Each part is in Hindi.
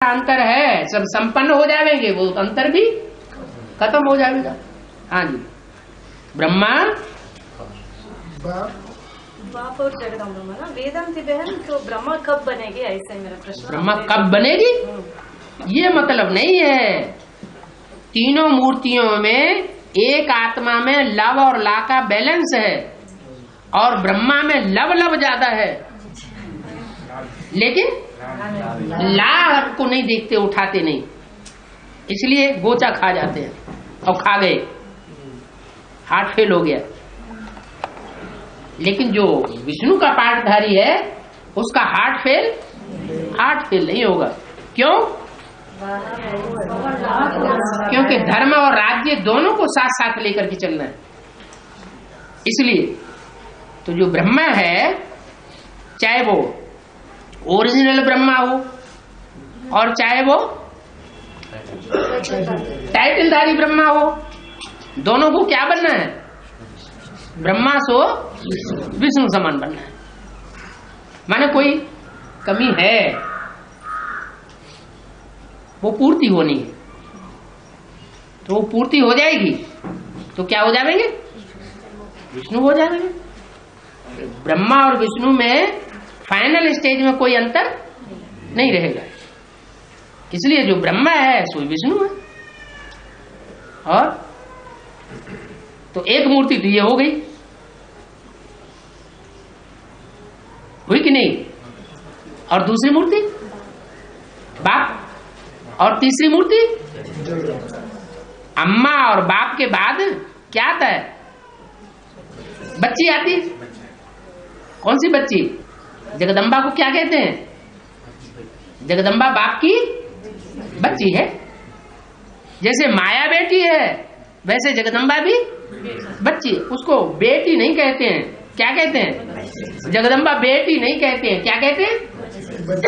अंतर है, सब संपन्न हो जाएंगे, वो अंतर भी खत्म हो जाएगा। हाँ जी, ब्रह्मा बाप और जगदम्बा ना वेदांति बहन, तो ब्रह्मा कब बनेगी, ऐसा है मेरा प्रश्न। ब्रह्मा कब बनेगी ये मतलब नहीं है। तीनों मूर्तियों में एक आत्मा में लव और ला का बैलेंस है, और ब्रह्मा में लव ज्यादा है, लेकिन ला को नहीं देखते, उठाते नहीं, इसलिए गोचा खा जाते हैं, और खा गए, हार्ट फेल हो गया। लेकिन जो विष्णु का पाठधारी है उसका हार्ट फेल नहीं होगा। क्यों? क्योंकि धर्म और राज्य दोनों को साथ साथ लेकर के चलना है। इसलिए तो जो ब्रह्मा है, चाहे वो ओरिजिनल ब्रह्मा हो और चाहे वो टाइटलधारी ब्रह्मा हो, दोनों को क्या बनना है? ब्रह्मा सो विष्णु समान बनना है। माने कोई कमी है वो पूर्ति होनी है, तो वो पूर्ति हो जाएगी तो क्या हो जाएंगे? विष्णु हो जाएंगे। ब्रह्मा और विष्णु में फाइनल स्टेज में कोई अंतर नहीं रहेगा। इसलिए जो ब्रह्मा है सो विष्णु है। और तो एक मूर्ति तो ये हो गई, हुई कि नहीं? और दूसरी मूर्ति बाप, और तीसरी मूर्ति अम्मा, और बाप के बाद क्या आता है? बच्ची आती। कौन सी बच्ची? जगदम्बा को क्या कहते हैं? जगदम्बा बाप की बच्ची है। जैसे माया बेटी है वैसे जगदम्बा भी बच्ची है। उसको बेटी नहीं कहते हैं, क्या कहते हैं? जगदम्बा बेटी नहीं कहते हैं, क्या कहते हैं?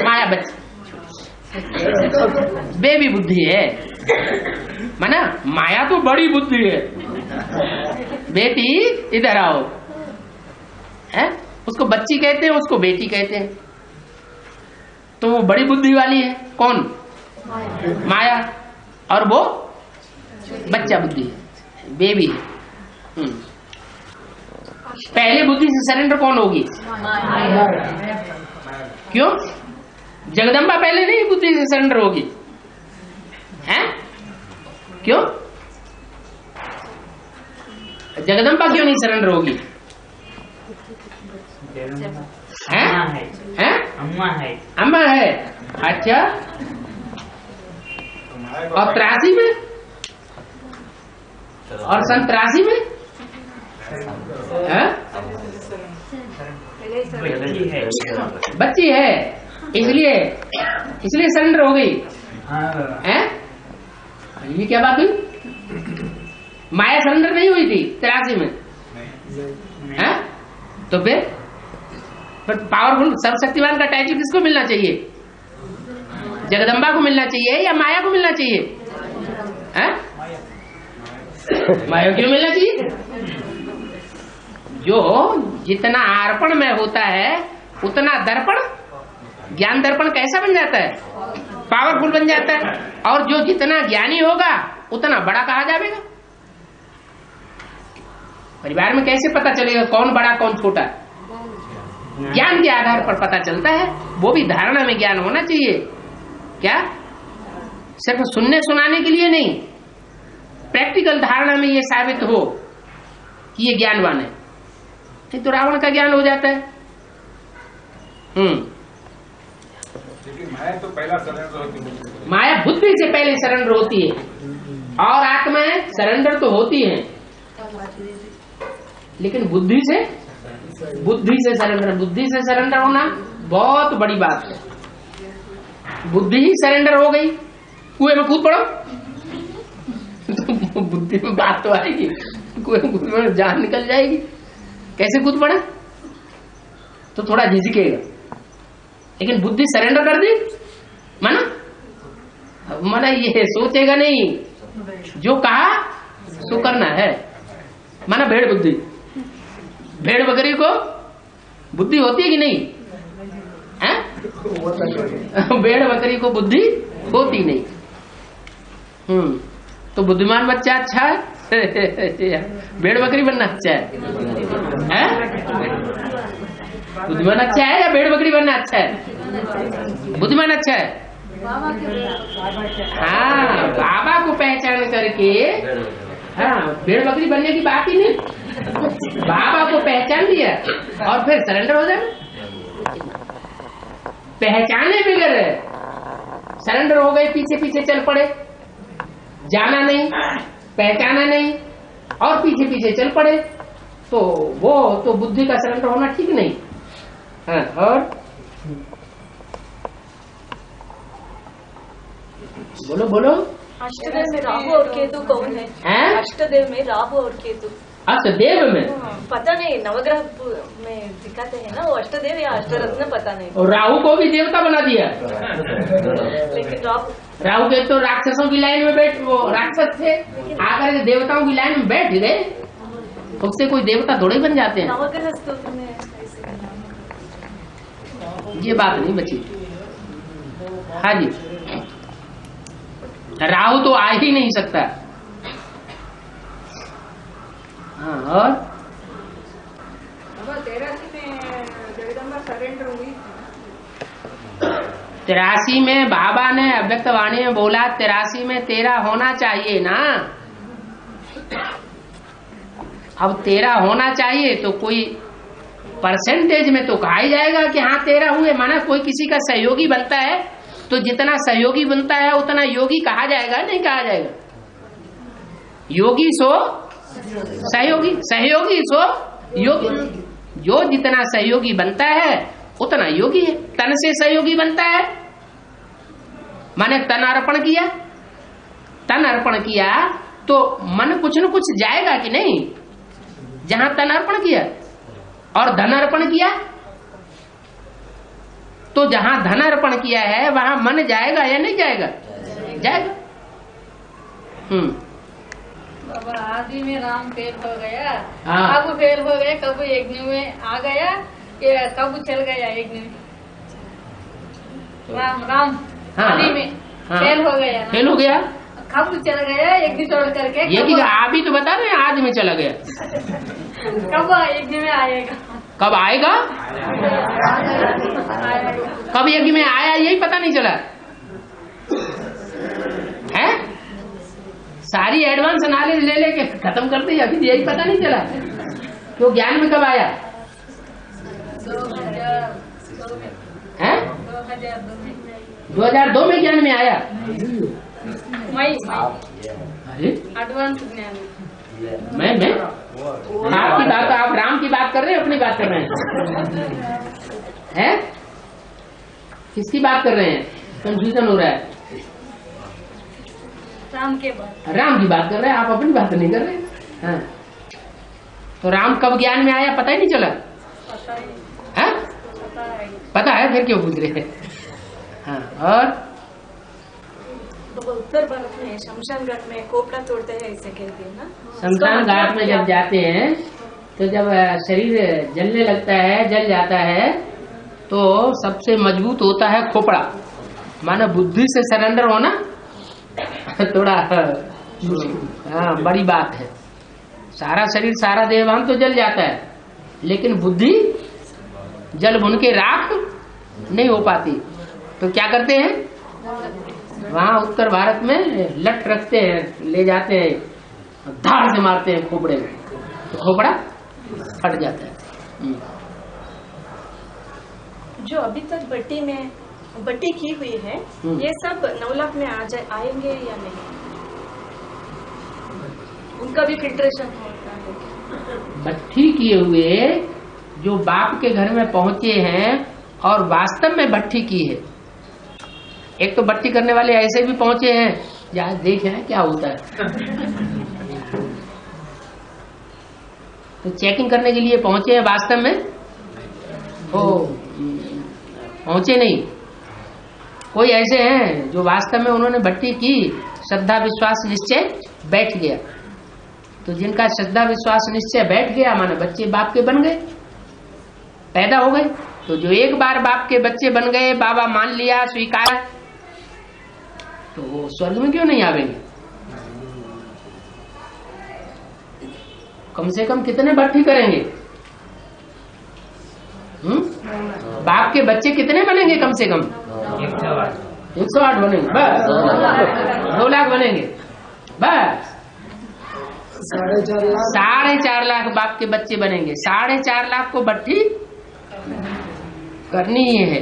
माया बच्ची, बेबी बुद्धि है। माना माया तो बड़ी बुद्धि है, बेटी इधर आओ है, उसको बच्ची कहते हैं, उसको बेटी कहते हैं। तो वो बड़ी बुद्धि वाली है कौन? माया। और वो बच्चा बुद्धि है, बेबी है। पहले बुद्धि से सरेंडर कौन होगी? क्यों? जगदम्बा पहले नहीं बुद्धि से सरेंडर होगी, हैं? क्यों? जगदम्बा क्यों नहीं सरेंडर होगी? हैं? हैं? अम्मा है। अच्छा, और 83 में और सन 83 में बच्ची है, इसलिए सरेंडर हो गई हैं? ये क्या बात हुई? माया सरेंडर नहीं हुई थी 83 में हैं? तो फिर पावरफुल सर्वशक्तिमान का टाइटल किसको मिलना चाहिए? जगदम्बा को मिलना चाहिए या माया को मिलना चाहिए? हैं? माया क्यों मिलना चाहिए? जो जितना अर्पण में होता है उतना दर्पण, ज्ञान दर्पण कैसा बन जाता है? पावरफुल बन जाता है। और जो जितना ज्ञानी होगा उतना बड़ा कहा जाएगा। परिवार में कैसे पता चलेगा कौन बड़ा कौन छोटा? ज्ञान के आधार पर पता चलता है। वो भी धारणा में ज्ञान होना चाहिए। क्या सिर्फ सुनने सुनाने के लिए नहीं, प्रैक्टिकल धारणा में ये साबित हो कि ये ज्ञानवान है। नहीं तो रावण का ज्ञान हो जाता है। लेकिन माया तो पहला सरेंडर होती है। माया बुद्धि से पहले सरेंडर होती है, और आत्माएं सरेंडर तो होती हैं, लेकिन बुद्धि से सरेंडर होना बहुत बड़ी बात है। बुद्धि ही सरेंडर हो गई, कुएं में कूद पड़ो तो बुद्धि में बात तो आएगी, कुएं में जान निकल जाएगी। कैसे कूद पड़े? तो थोड़ा झिझकेगा, लेकिन बुद्धि सरेंडर कर दी माना ये सोचेगा नहीं, जो कहा सो करना है। माना भेड़ बुद्धि, भेड़ बकरी को बुद्धि होती है कि नहीं है? भेड़ बकरी को बुद्धि होती नहीं। तो बुद्धिमान बच्चा अच्छा है भेड़ बकरी बनना अच्छा है? बुद्धिमान अच्छा है या भेड़ बकरी बनना अच्छा है? बुद्धिमान अच्छा है। हाँ, बाबा को पहचान करके, हाँ, भेड़ बकरी बनने की बात ही नहीं, बाबा को पहचान लिया और फिर सरेंडर हो जाना। पहचाने बगैर सरेंडर हो गए, पीछे पीछे चल पड़े, जाना नहीं, पहचाना नहीं और पीछे पीछे चल पड़े, तो वो तो बुद्धि का सरेंडर होना ठीक नहीं। हाँ, और बोलो बोलो। अष्टदेव में राहु और केतु कौन है? अष्टदेव में राहु और केतु। अष्टदेव में पता नहीं, नवग्रह में दिखाते हैं ना, वो अष्टदेव या अष्टरत्न पता नहीं। और राहु को भी देवता बना दिया। लेकिन राहु के तो राक्षसों की लाइन में बैठ, वो राक्षस थे, आकर के देवताओं की लाइन में बैठ गए, उससे कोई देवता थोड़े बन जाते हैं। नवग्रह स्तोत्र में ये बात नहीं बची। हाँ जी, राहु तो आ ही नहीं सकता। हाँ, और 83 में जगदम्बा सरेंडर हुई। 83 में बाबा ने अव्यक्त वाणी में बोला 83 में तेरा होना चाहिए ना। अब तेरा होना चाहिए तो कोई परसेंटेज में तो कहा ही जाएगा कि हाँ 13 हुए, माना कोई किसी का सहयोगी बनता है तो जितना सहयोगी बनता है उतना योगी कहा जाएगा, नहीं कहा जाएगा? योगी सो सहयोगी, सहयोगी सो योगी। जो जितना सहयोगी बनता है उतना योगी है। तन से सहयोगी बनता है, माने तन अर्पण किया, तन अर्पण किया तो मन कुछ न कुछ जाएगा कि नहीं? जहां तन अर्पण किया और धन अर्पण किया, तो जहां धन अर्पण किया है वहां मन जाएगा या नहीं जाएगा? जाएगा। बाबा आदि में राम फेल हो गया, हाँ। कब फेल हो गया, कब यज्ञ में आ गया, कब चल गया यज्ञ में। राम हाँ। आदि में फेल हो गया ना? फेल हो गया, कब चल गया यज्ञ छोड़ करके? यज्ञ आप ही तो बता रहे हैं, आज में चला गया। कब यज्ञ में आएगा? कब आएगा? कब यज्ञ में आया यही पता नहीं चला है। सारी एडवांस नॉलेज ले लेके खत्म कर दी, अभी यही पता नहीं चला तो ज्ञान में कब आया? 2002 में। है 2002 2002 में में ज्ञान में आया। मई अरे एडवांस ज्ञान। मैं आपकी बात, आप राम की बात कर रहे हैं, अपनी बात कर रहे हैं? किसकी बात कर रहे हैं? कंफ्यूजन हो रहा है। राम के बाद राम की बात कर रहे हैं, आप अपनी बात नहीं कर रहे हैं। हाँ। तो राम कब ज्ञान में आया पता ही नहीं चला? पता ही है? पता है, फिर क्यों पूछ रहे हैं? हाँ, और तो उत्तर भारत में शमशान घाट में कोपड़ा तोड़ते हैं, इसे कहते हैं ना। शमशान घाट में जब जाते हैं तो जब शरीर जलने लगता है, जल जाता है, तो सबसे मजबूत होता है खोपड़ा। माना बुद्धि से सरेंडर होना थोड़ा हाँ बड़ी बात है। सारा शरीर सारा देहभान तो जल जाता है, लेकिन बुद्धि जल भुन के राख नहीं हो पाती। तो क्या करते हैं, वहाँ उत्तर भारत में लट रखते हैं, ले जाते हैं, धार से मारते हैं खोपड़े में, तो खोपड़ा फट जाता है। जो अभी तक बट्टी की हुई है, ये सब 9 लाख में आएंगे या नहीं? उनका भी फिल्ट्रेशन होता है। भट्टी किए हुए जो बाप के घर में पहुंचे हैं और वास्तव में भट्टी की है। एक तो भट्टी करने वाले ऐसे भी पहुंचे हैं, जहाँ देख रहे हैं क्या होता है, तो चेकिंग करने के लिए पहुंचे हैं, वास्तव में वो पहुंचे नहीं। कोई ऐसे हैं जो वास्तव में उन्होंने भट्टी की, श्रद्धा विश्वास निश्चय बैठ गया। तो जिनका श्रद्धा विश्वास निश्चय बैठ गया, माने बच्चे बाप के बन गए, पैदा हो गए। तो जो एक बार बाप के बच्चे बन गए, बाबा मान लिया, स्वीकार, तो वो स्वर्ग में क्यों नहीं आवेंगे? कम से कम कितने भट्टी करेंगे? बाप के बच्चे कितने बनेंगे? कम से कम 108 बनेंगे बस। 2 लाख बनेंगे बस। 4.5 लाख बाप के बच्चे बनेंगे। 4.5 लाख को भट्टी करनी ही है।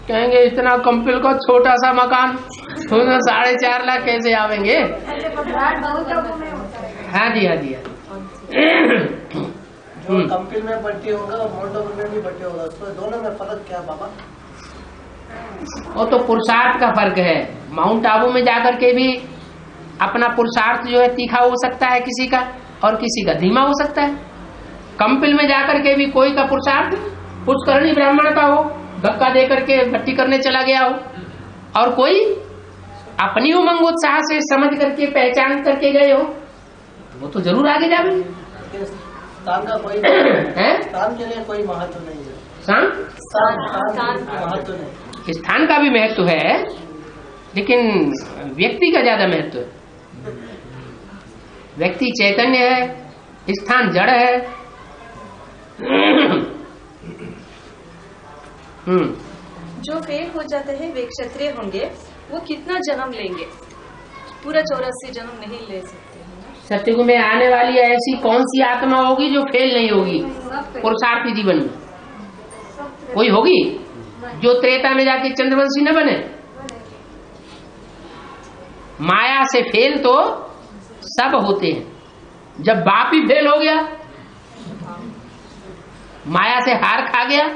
कहेंगे इतना कंपिल को छोटा सा मकान, तो 4.5 लाख कैसे आवेंगे? हाँ जी, हाँ जी, जो कंपिल में भट्टी होगा और माउंट आबू में भी भट्टी होगा, उसमें दोनों में फर्क क्या बाबा? वो तो पुरुषार्थ का फर्क है। माउंट आबू में जाकर के भी अपना पुरुषार्थ जो है तीखा हो सकता है किसी का, और किसी का धीमा हो सकता है। कंपिल में जाकर के भी कोई का पुरुषार्थ पुष्करणी ब्राह्मण का हो, धक्का दे करके भट्टी करने चला गया हो, और कोई अपनी उमंग उत्साह से समझ करके पहचान करके गए हो, वो तो जरूर आगे जाएंगे। स्थान का कोई स्थान के लिए कोई महत्व नहीं है। स्थान महत्व नहीं, स्थान का भी महत्व है, लेकिन व्यक्ति का ज्यादा महत्व है। व्यक्ति चैतन्य है, स्थान जड़ है। जो फेल हो जाते हैं वे क्षत्रिय होंगे, वो कितना जन्म लेंगे? पूरा 84 जन्म नहीं ले सकते हैं। सत्युग में आने वाली ऐसी कौन सी आत्मा होगी जो फेल नहीं होगी पुरुषार्थी जीवन में? कोई होगी जो त्रेता में जाके चंद्रवंशी न बने? माया से फेल तो सब होते हैं। जब बाप ही फेल हो गया, माया से हार खा गया,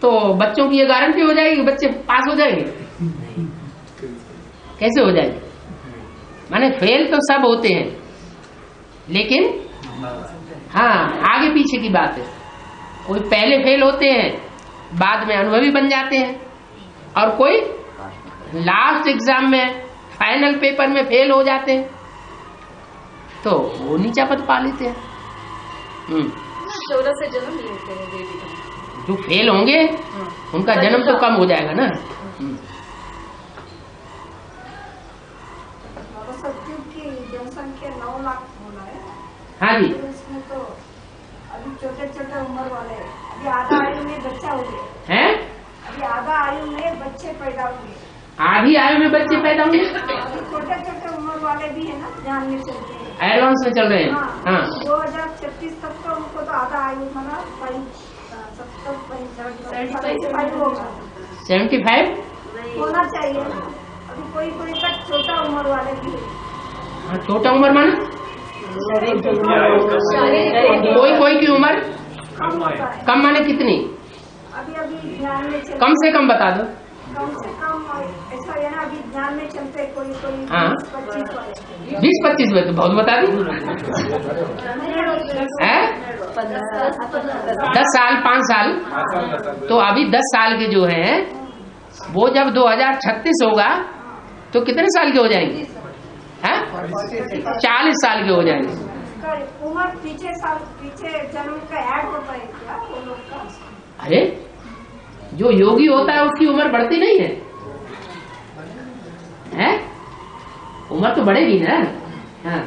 तो बच्चों की ये गारंटी हो जाएगी बच्चे पास हो जाएंगे? कैसे हो जाएंगे? माने फेल तो सब होते हैं, लेकिन हाँ आगे पीछे की बात है। कोई पहले फेल होते हैं, बाद में अनुभवी बन जाते हैं, और कोई लास्ट एग्जाम में फाइनल पेपर में फेल हो जाते हैं, तो वो नीचा पद पा लेते हैं। 84 जन्म लेते हैं वे भी। जो फेल होंगे उनका जन्म तो कम हो जाएगा ना। सत्युग की जनसंख्या 9 लाख बोला है। हाँ जी। इसमें तो अभी छोटे छोटे उम्र वाले, अभी आधा आयु में बच्चा हो गया हैं? अभी आधा आयु में बच्चे पैदा हुए। आधी आयु में बच्चे पैदा होंगे? अभी छोटे छोटे उम्र वाले भी है ना, ध्यान में चलते हैं, एडवांस में चल रहे हैं। हाँ 2036 तक तो उनको तो आधा आयु माना 75 होगा, 75 होना चाहिए ना। अभी कोई कोई का छोटा उम्र वाले भी है। हाँ, छोटा उम्र माने कोई कोई की उम्र कम होता है। कम माने कितनी? अभी अभी ध्यान में चलते, कम से कम बता दो। कम से कम ऐसा है ना, अभी ध्यान में चलते कोई कोई हाँ। 20-25 वाले। 20-25 में तो बहुत बता दी है। 10 साल 5 साल, तो अभी 10 साल के जो हैं वो जब 2036 होगा तो कितने साल के हो जाएंगे? हैं? 40 साल के हो जाएंगे। उम्र पीछे जन्म का ऐड होता है क्या वो लोग का? अरे जो योगी होता है उसकी उम्र बढ़ती नहीं है, हैं? उम्र तो बढ़ेगी ना। हाँ।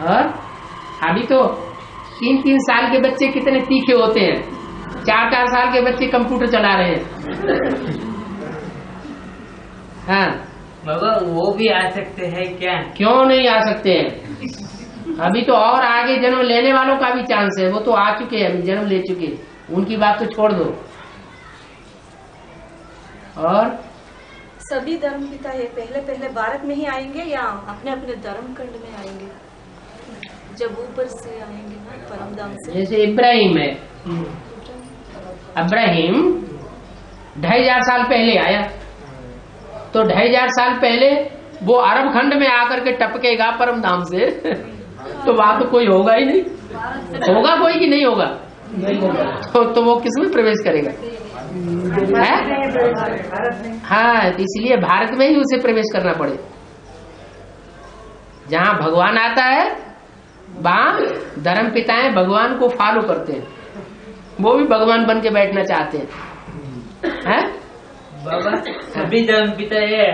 और अभी तो 3-3 साल के बच्चे कितने तीखे होते हैं, 4-4 साल के बच्चे कंप्यूटर चला रहे हैं। हाँ बाबा वो भी आ सकते हैं क्या? क्यों नहीं आ सकते हैं? अभी तो और आगे जन्म लेने वालों का भी चांस है, वो तो आ चुके हैं, जन्म ले चुके, उनकी बात तो छोड़ दो। और सभी धर्म पिता ये पहले भारत में ही आएंगे या अपने अपने धर्म खंड में आएंगे? जब ऊपर से आएंगे ना परम धाम से, जैसे इब्राहिम है, इब्राहिम 2500 साल पहले आया, तो 2500 साल पहले वो अरब खंड में आकर के टपकेगा परम धाम से तो वहां तो कोई होगा ही नहीं। होगा कोई कि नहीं होगा? तो वो किसमें प्रवेश करेगा? है? हाँ, तो इसलिए भारत में ही उसे प्रवेश करना पड़े। जहाँ भगवान आता है वहाँ धर्म पिताएं भगवान को फॉलो करते हैं। वो भी भगवान बन के बैठना चाहते हैं। बाबा सभी धर्म पिता ये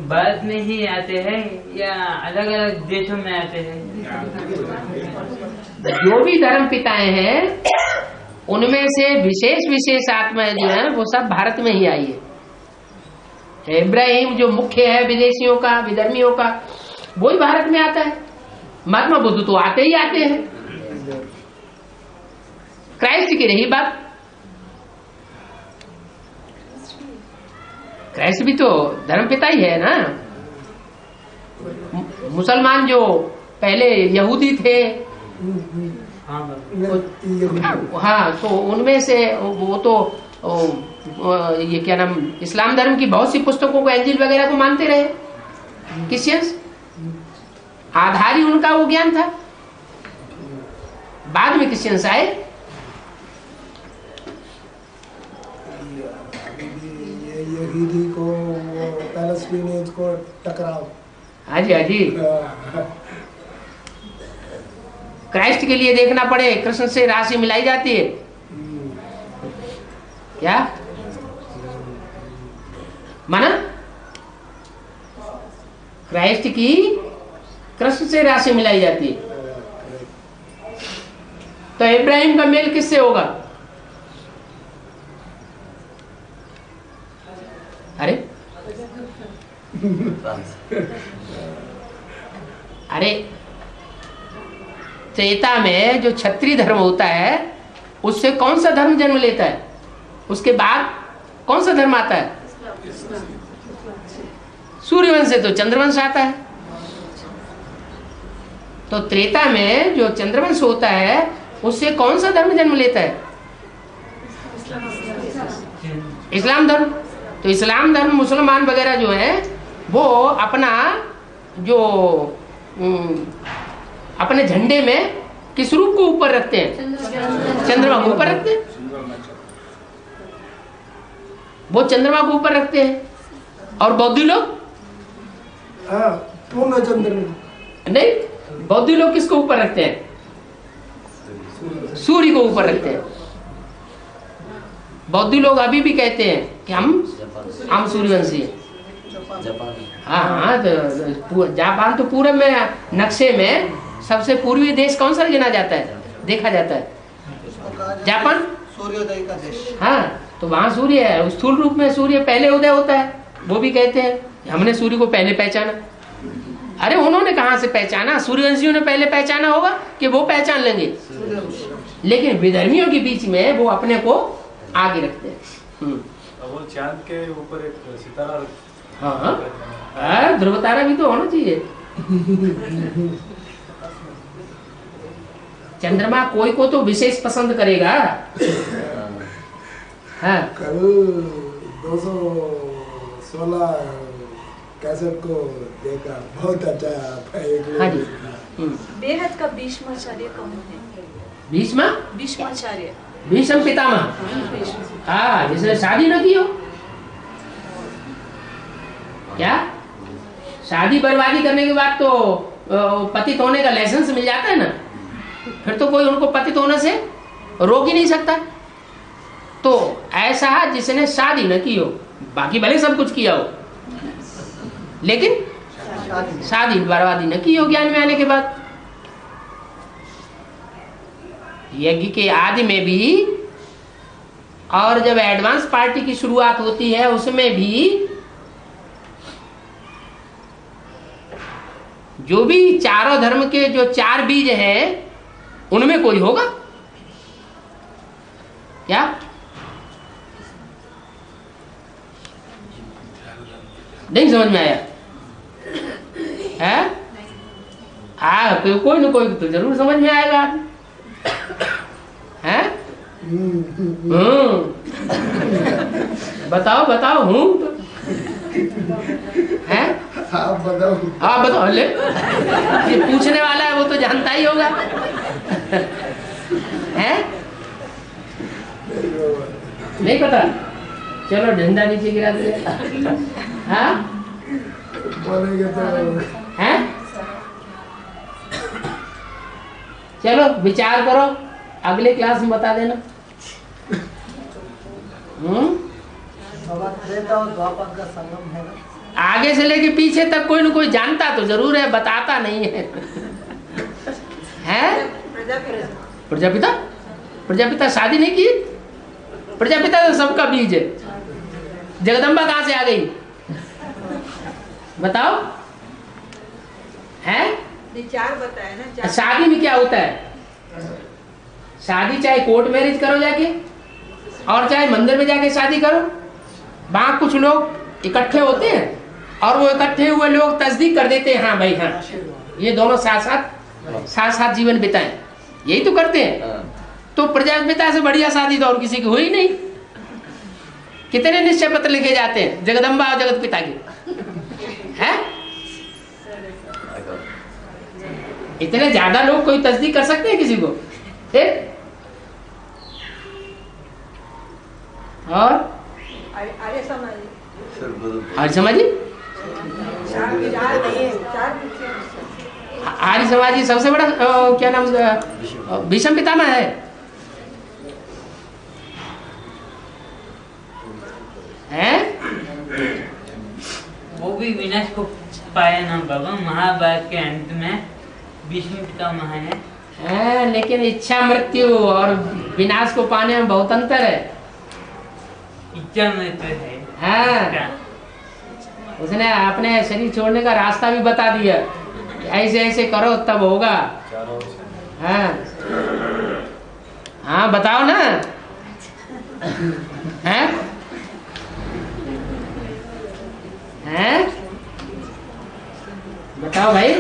भारत में ही आते हैं या अलग अलग देशों में आते हैं? जो भी धर्म पिताएं हैं उनमें से विशेष विशेष आत्माएं जो है वो सब भारत में ही आई है। इब्राहिम जो मुख्य है विदेशियों का, विधर्मियों का, वो ही भारत में आता है। महात्मा बुद्ध तो आते ही आते हैं। क्राइस्ट की रही बात, क्राइस्ट भी तो धर्म पिता ही है ना। मुसलमान जो पहले यहूदी थे, हाँ, तो उनमें से वो तो ये क्या नाम, इस्लाम धर्म की बहुत सी पुस्तकों को, एंजिल वगैरह को मानते रहे। क्रिश्चियंस आधार ही उनका वो ज्ञान था। बाद में क्रिश्चियंस आए। यहूदी को पैलेस्टीनियंस को टकराव। हाँ जी, हाँ जी। क्राइस्ट के लिए देखना पड़े, कृष्ण से राशि मिलाई जाती है क्या? माना क्राइस्ट की कृष्ण से राशि मिलाई जाती है। तो इब्राहिम का मेल किससे होगा? अरे त्रेता में जो क्षत्रिय धर्म होता है उससे कौन सा धर्म जन्म लेता है? उसके बाद कौन सा धर्म आता है? सूर्यवंश से तो चंद्रवंश आता है। तो त्रेता में जो चंद्रवंश होता है उससे कौन सा धर्म जन्म लेता है? इस्लाम धर्म। तो इस्लाम धर्म मुसलमान वगैरह जो है वो अपना जो अपने झंडे में किस रूप को ऊपर रखते हैं? चंद्रमा को ऊपर रखते हैं। वो चंद्रमा को ऊपर रखते हैं। और बौद्धी लोग पूर्ण चंद्र नहीं, बौद्धी लोग किसको ऊपर रखते हैं? सूर्य को ऊपर रखते हैं। बौद्धी लोग अभी भी कहते हैं कि हम सूर्यवंशी हैं। हाँ हाँ, तो जापान तो पूरब में नक्शे में सबसे पूर्वी देश कौन सा गिना जाता है, देखा जाता है? जापान सूर्योदय का देश। हाँ, तो वहाँ सूर्य है, स्थूल रूप में सूर्य पहले उदय होता है। वो भी कहते हैं हमने सूर्य को पहले पहचाना। अरे उन्होंने कहाँ से पहचाना? सूर्यवंशियों ने पहले पहचाना होगा कि वो पहचान लेंगे, लेकिन विधर्मियों के बीच में वो अपने को आगे रखते हैं। वो चांद के ऊपर एक सितारा। हाँ, ध्रुव तारा भी तो होना चाहिए। चंद्रमा कोई को तो विशेष पसंद करेगा। हाँ, कल 216 कैसेट को देखा, बहुत अच्छा है। हाँ जी। बेहद का भीष्माचार्य कौन है? भीष्माचार्य, भीष्म पितामह। हाँ, जिसने शादी न की हो। क्या शादी बर्बादी करने के बाद तो पतित होने का लाइसेंस मिल जाता है ना, फिर तो कोई उनको पतित होने से रोक ही नहीं सकता। तो ऐसा जिसने शादी न की हो, बाकी भले सब कुछ किया हो, लेकिन शादी बर्बादी न की हो ज्ञान में आने के बाद। यज्ञ के आदि में भी और जब एडवांस पार्टी की शुरुआत होती है उसमें भी जो भी चारों धर्म के जो 4 बीज हैं उनमें कोई होगा क्या? नहीं समझ में आया है? हाँ, तो कोई ना कोई तो जरूर समझ में आएगा है? बताओ बताओ। हूँ है? आप बताओ। हाँ बताओ। ले, ये पूछने वाला है वो तो जानता ही होगा है? नहीं पता? चलो डंडा नीचे गिरा दे। हाँ बोलेंगे तो है? चलो विचार करो, अगले क्लास में बता देना। बाबा त्रेता और द्वापर का संगम है ना? आगे से लेके पीछे तक कोई न कोई जानता तो जरूर है, बताता नहीं है। हैं? प्रजापिता? प्रजापिता शादी नहीं की? प्रजापिता तो सबका बीज है। जगदम्बा कहाँ से आ गई बताओ? हैं? विचार बताए ना। शादी में क्या होता है? शादी चाहे कोर्ट मैरिज करो जाके और चाहे मंदिर में जाके शादी करो, वहां कुछ लोग इकट्ठे होते हैं और वो इकट्ठे हुए लोग तस्दीक कर देते हैं, हाँ भाई हाँ ये दोनों साथ साथ जीवन बिताएं, यही तो करते हैं। तो प्रजापिता से बढ़िया शादी तो और किसी की हुई नहीं। कितने निश्चय पत्र लिखे जाते हैं जगदम्बा और जगत पिता के, हैं? इतने ज्यादा लोग कोई तस्दीक कर सकते हैं किसी को? और आर्य समाजी, आर्य समाजी, आर्य समाजी सबसे बड़ा क्या नाम भीष्म पितामह है। हैं? वो भी विनाश को पाया ना बाबा, महाभारत के अंत में भीष्म पितामह है। लेकिन इच्छा मृत्यु और विनाश को पाने में बहुत अंतर है। इच्छा मृत्यु है। हाँ, उसने अपने शरीर छोड़ने का रास्ता भी बता दिया, ऐसे ऐसे करो तब होगा। हाँ हाँ बताओ ना। हैं? हैं? बताओ भाई।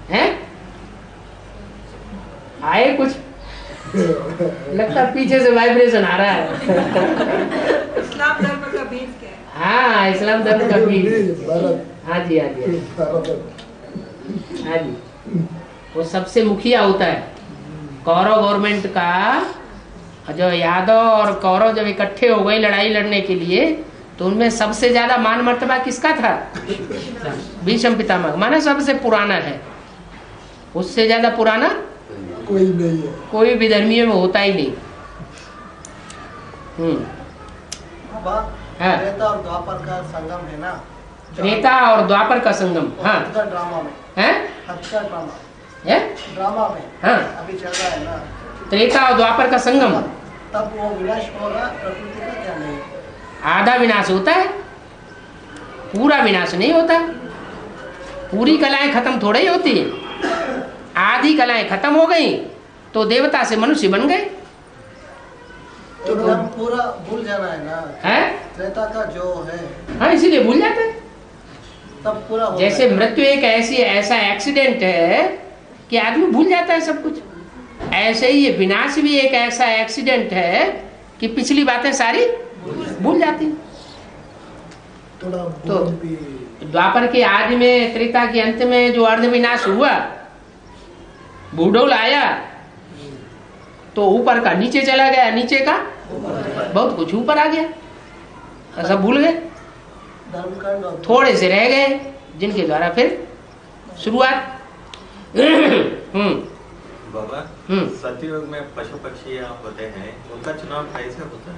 हैं? आए कुछ लगता पीछे से वाइब्रेशन आ रहा है। इस्लाम धर्म का बीज क्या है? हाँ इस्लाम धर्म का बीज। भारत, हाँ जी हाँ जी हाँ जी। वो सबसे मुखिया होता है। कौरव गवर्नमेंट का जो यादव और कौरव जब इकट्ठे हो गए लड़ाई लड़ने के लिए, तो उनमें सबसे ज्यादा मान मर्तबा किसका था? भीष्म पितामह, माने सबसे पुराना है। उससे ज्यादा पुराना कोई नहीं है, कोई विधर्मियों में होता ही नहीं। बाबा हाँ। त्रेता और द्वापर का संगम है ना? त्रेता और द्वापर का संगम। हाँ हत्या ड्रामा में, है? हत्या ड्रामा है? ड्रामा में हाँ अभी चल रहा है ना? त्रेता और द्वापर का संगम। तब वो विनाश होगा प्रकृति का क्या नहीं? आधा विनाश होता है, पूरा विनाश नहीं होता। पूरी कलाएं खत्म थोड़े ही होती है। आधी कलाएं खत्म हो गई तो देवता से मनुष्य बन गए। तो हम पूरा भूल जाना है ना? है? त्रेता का जो है हाँ इसीलिए भूल जाते हैं। तब पूरा हो जैसे जाएगा। मृत्यु एक ऐसा एक्सीडेंट है कि आदमी भूल जाता है सब कुछ, ऐसे ही ये विनाश भी एक ऐसा एक्सीडेंट है कि पिछली बातें सारी भूल जाती। थोड़ा तो बोझ भी द्वापर के आदि में, त्रेता के अंत में जो अर्ध विनाश हुआ, बूढ़ोल आया तो ऊपर का नीचे चला गया, नीचे का बहुत कुछ ऊपर आ गया, सब भूल गए। धर्मकांड और थोड़े से रह गए जिनके द्वारा फिर शुरुआत। बाबा, हम्म। सतयुग में पशु पक्षी होते हैं, उनका चुनाव कैसे होता है?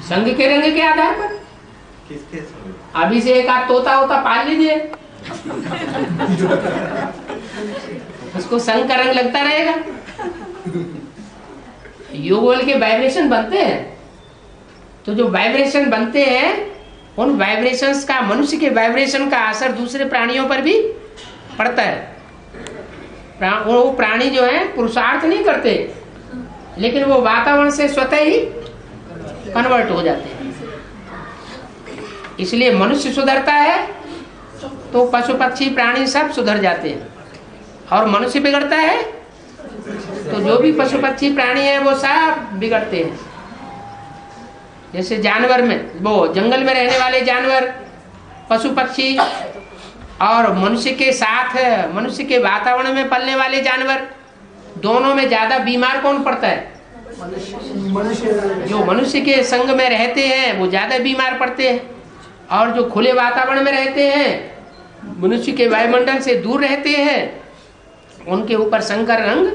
संघ के रंग के आधार पर। किसके समय? अभी से एक आध तोता होता पाल लीजिए, उसको संघ का रंग लगता रहेगा। युगल के वाइब्रेशन बनते हैं, तो जो वाइब्रेशन बनते हैं उन वाइब्रेशंस का, मनुष्य के वाइब्रेशन का असर दूसरे प्राणियों पर भी पड़ता है। वो प्राणी जो है पुरुषार्थ नहीं करते, लेकिन वो वातावरण से स्वतः ही कन्वर्ट हो जाते हैं। इसलिए मनुष्य सुधरता है तो पशु पक्षी प्राणी सब सुधर जाते हैं, और मनुष्य बिगड़ता है तो जो भी पशु पक्षी प्राणी है वो सब बिगड़ते हैं। जैसे जानवर में, वो जंगल में रहने वाले जानवर, पशु पक्षी, और मनुष्य के साथ, मनुष्य के वातावरण में पलने वाले जानवर, दोनों में ज्यादा बीमार कौन पड़ता है? जो मनुष्य के संग में रहते हैं वो ज्यादा बीमार पड़ते हैं, और जो खुले वातावरण में रहते हैं, मनुष्य के वायुमंडल से दूर रहते हैं, उनके ऊपर संकर रंग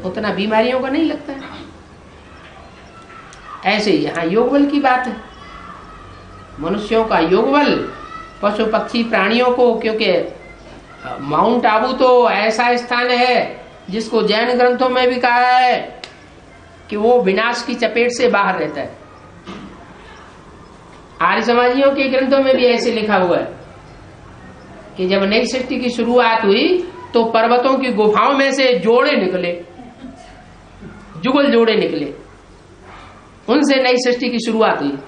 उतना बीमारियों का नहीं लगता है। ऐसे ही यहाँ योग बल की बात है। मनुष्यों का योग बल पशु पक्षी प्राणियों को, क्योंकि माउंट आबू तो ऐसा स्थान है जिसको जैन ग्रंथों में भी कहा है कि वो विनाश की चपेट से बाहर रहता है। आर्य समाजियों के ग्रंथों में भी ऐसे लिखा हुआ है कि जब नई सृष्टि की शुरुआत हुई तो पर्वतों की गुफाओं में से जोड़े निकले, जुगल जोड़े निकले, उनसे नई सृष्टि की शुरुआत हुई।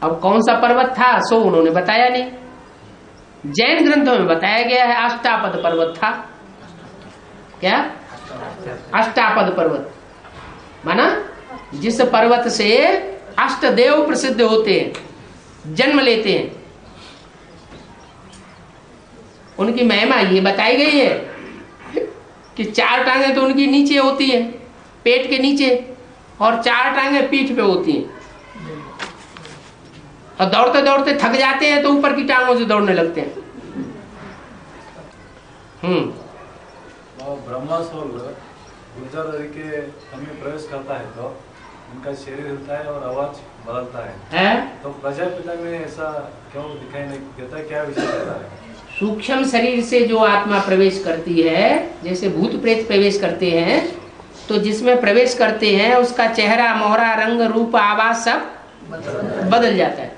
अब कौन सा पर्वत था सो उन्होंने बताया नहीं। जैन ग्रंथों में बताया गया है अष्टापद पर्वत था। क्या? अष्टापद पर्वत माना जिस पर्वत से अष्टदेव प्रसिद्ध होते हैं, जन्म लेते हैं, उनकी महिमा ये बताई गई है कि 4 टांगे तो उनकी नीचे होती है, पेट के नीचे, और 4 टांगे पीठ पे होती हैं, और दौड़ते दौड़ते थक जाते हैं तो ऊपर की टांगों से दौड़ने लगते हैं। ब्रह्मासुर गुर्जर के हमें प्रवेश करता है तो उनका शरीर हिलता है और आवाज बदलता है? तो प्रजापिता में ऐसा क्यों दिखाई नहीं देता? क्या विषय रहता है? सूक्ष्म शरीर से जो आत्मा प्रवेश करती है, जैसे भूत प्रेत प्रवेश करते हैं, तो जिसमें प्रवेश करते हैं उसका चेहरा, मोहरा, रंग, रूप, आवाज सब बदल जाता है।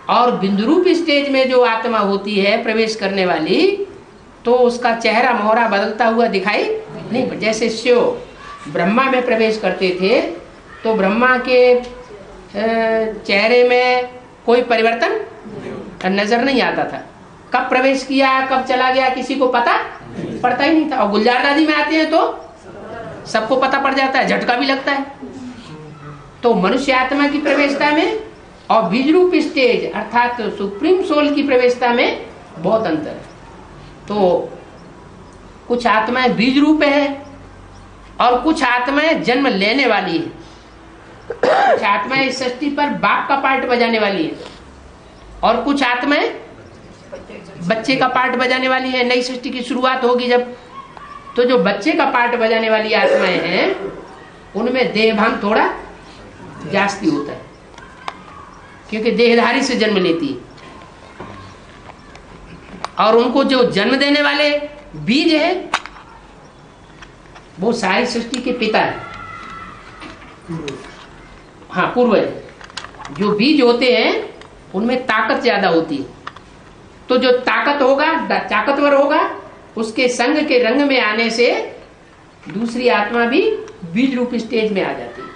और बिंदु रूप स्टेज में जो आत्मा होती है प्रवेश करने वाली, तो उसका चेहरा मोहरा बदलता हुआ दिखाई नहीं। जैसे शिव ब्रह्मा में प्रवेश करते थे तो ब्रह्मा के चेहरे में कोई परिवर्तन नजर नहीं आता था। कब प्रवेश किया, कब चला गया, किसी को पता पड़ता ही नहीं था। और गुलजार दादी में आते हैं तो सबको पता पड़ जाता है, झटका भी लगता है। तो मनुष्य आत्मा की प्रवेशता में और बीज रूप स्टेज अर्थात सुप्रीम सोल की प्रवेशता में बहुत अंतर है। तो कुछ आत्माएं बीज रूप है और कुछ आत्माएं जन्म लेने वाली है। कुछ आत्माएं इस सृष्टि पर बाप का पार्ट बजाने वाली है और कुछ आत्माएं बच्चे का पार्ट बजाने वाली है। नई सृष्टि की शुरुआत होगी जब, तो जो बच्चे का पार्ट बजाने वाली आत्माएं हैं उनमें देहभान थोड़ा जास्ती होता है, क्योंकि देहधारी से जन्म लेती है। और उनको जो जन्म देने वाले बीज है वो सारी सृष्टि के पिता है, हाँ पूर्वज। जो बीज होते हैं उनमें ताकत ज्यादा होती है, तो जो ताकतवर होगा उसके संग के रंग में आने से दूसरी आत्मा भी बीज रूप स्टेज में आ जाती है।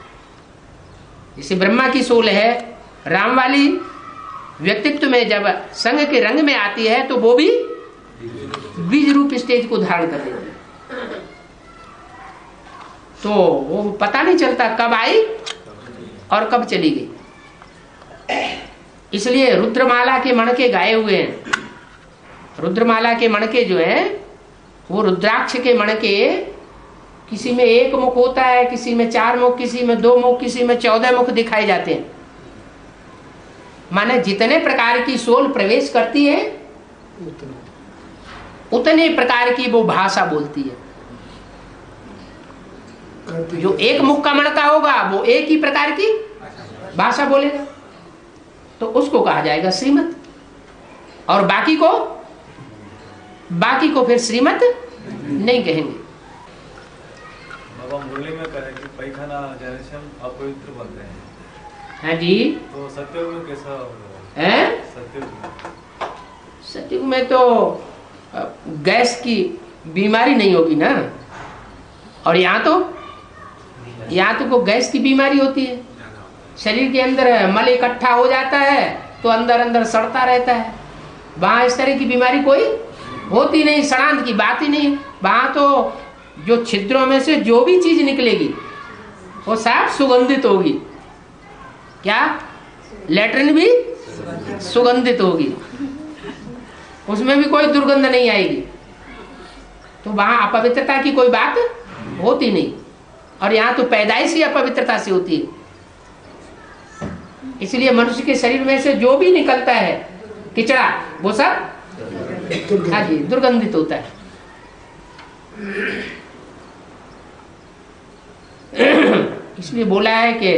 जैसे ब्रह्मा की सोल है, राम वाली व्यक्तित्व में जब संग के रंग में आती है तो वो भी बीज रूप स्टेज को धारण कर लेती है। तो वो पता नहीं चलता कब आई और कब चली गई। इसलिए रुद्रमाला के मणके गाए हुए हैं। रुद्रमाला के मणके जो है वो रुद्राक्ष के मणके, किसी में 1 मुख होता है, किसी में 4 मुख, किसी में 2 मुख, किसी में 14 मुख दिखाए जाते हैं। माने जितने प्रकार की सोल प्रवेश करती है उतने प्रकार की वो भाषा बोलती है। जो 1 मुख का मणका होगा वो एक ही प्रकार की भाषा बोलेगा, तो उसको कहा जाएगा श्रीमत। और बाकी को फिर श्रीमत नहीं कहेंगे। बाबा मुरली में कहे कि पैखाना जाने से हम अपवित्र बनते हैं। हाँ जी। तो सत्युग में कैसा है? सत्युग में तो गैस की बीमारी नहीं होगी ना। और यहाँ तो गैस की बीमारी होती है। शरीर के अंदर मल इकट्ठा हो जाता है तो अंदर अंदर सड़ता रहता है। वहां इस तरह की बीमारी कोई होती नहीं, सड़ांत की बात ही नहीं। वहां तो जो छिद्रों में से जो भी चीज निकलेगी वो साफ सुगंधित होगी। क्या? लैट्रिन भी सुगंधित होगी, उसमें भी कोई दुर्गंध नहीं आएगी। तो वहां अपवित्रता की कोई बात होती नहीं। और यहाँ तो पैदाइश ही अपवित्रता से होती है। इसलिए मनुष्य के शरीर में से जो भी निकलता है किचड़ा वो सब हाँ जी दुर्गंधित होता है। इसलिए बोला है कि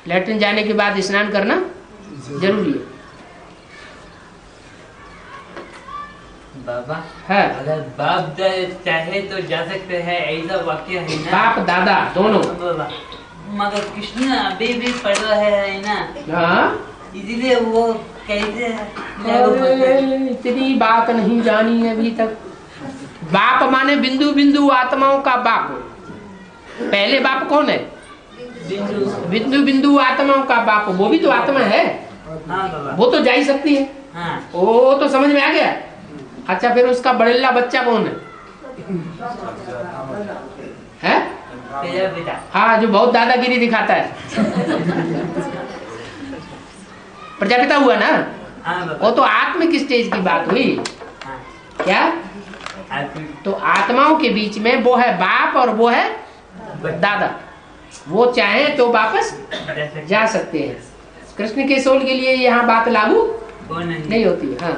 लैट्रिन जाने के बाद स्नान करना जरूरी है। बाबा है अगर बाप चाहे तो जा सकते हैं, ऐसा वाक्य है ना? बाप दादा दोनों। बाबा मगर कृष्ण अभी भी पढ़ रहा है ना, हाँ इसलिए वो कैसे इतनी बात नहीं जानी अभी तक। बाप माने बिंदु बिंदु आत्माओं का बाप। पहले बाप कौन है? बिंदु बिंदु आत्माओं का बाप। वो भी तो आत्मा है। हाँ बाबा। वो तो जा ही सकती है। हाँ। वो तो समझ में आ गया। अच्छा फिर उसका बड़ेला बच्चा कौन है? तेरा बेटा। हाँ, जो बहुत दादागिरी दिखाता है। प्रजापिता हुआ ना? हाँ बाबा। वो तो आत्मिक स्टेज की बात हुई। हाँ। क्या? तो आत्माओं के बीच में वो है बाप और वो है दादा। वो चाहे तो वापस जा सकते हैं। कृष्ण के सोल के लिए यहाँ बात लागू नहीं होती। हाँ,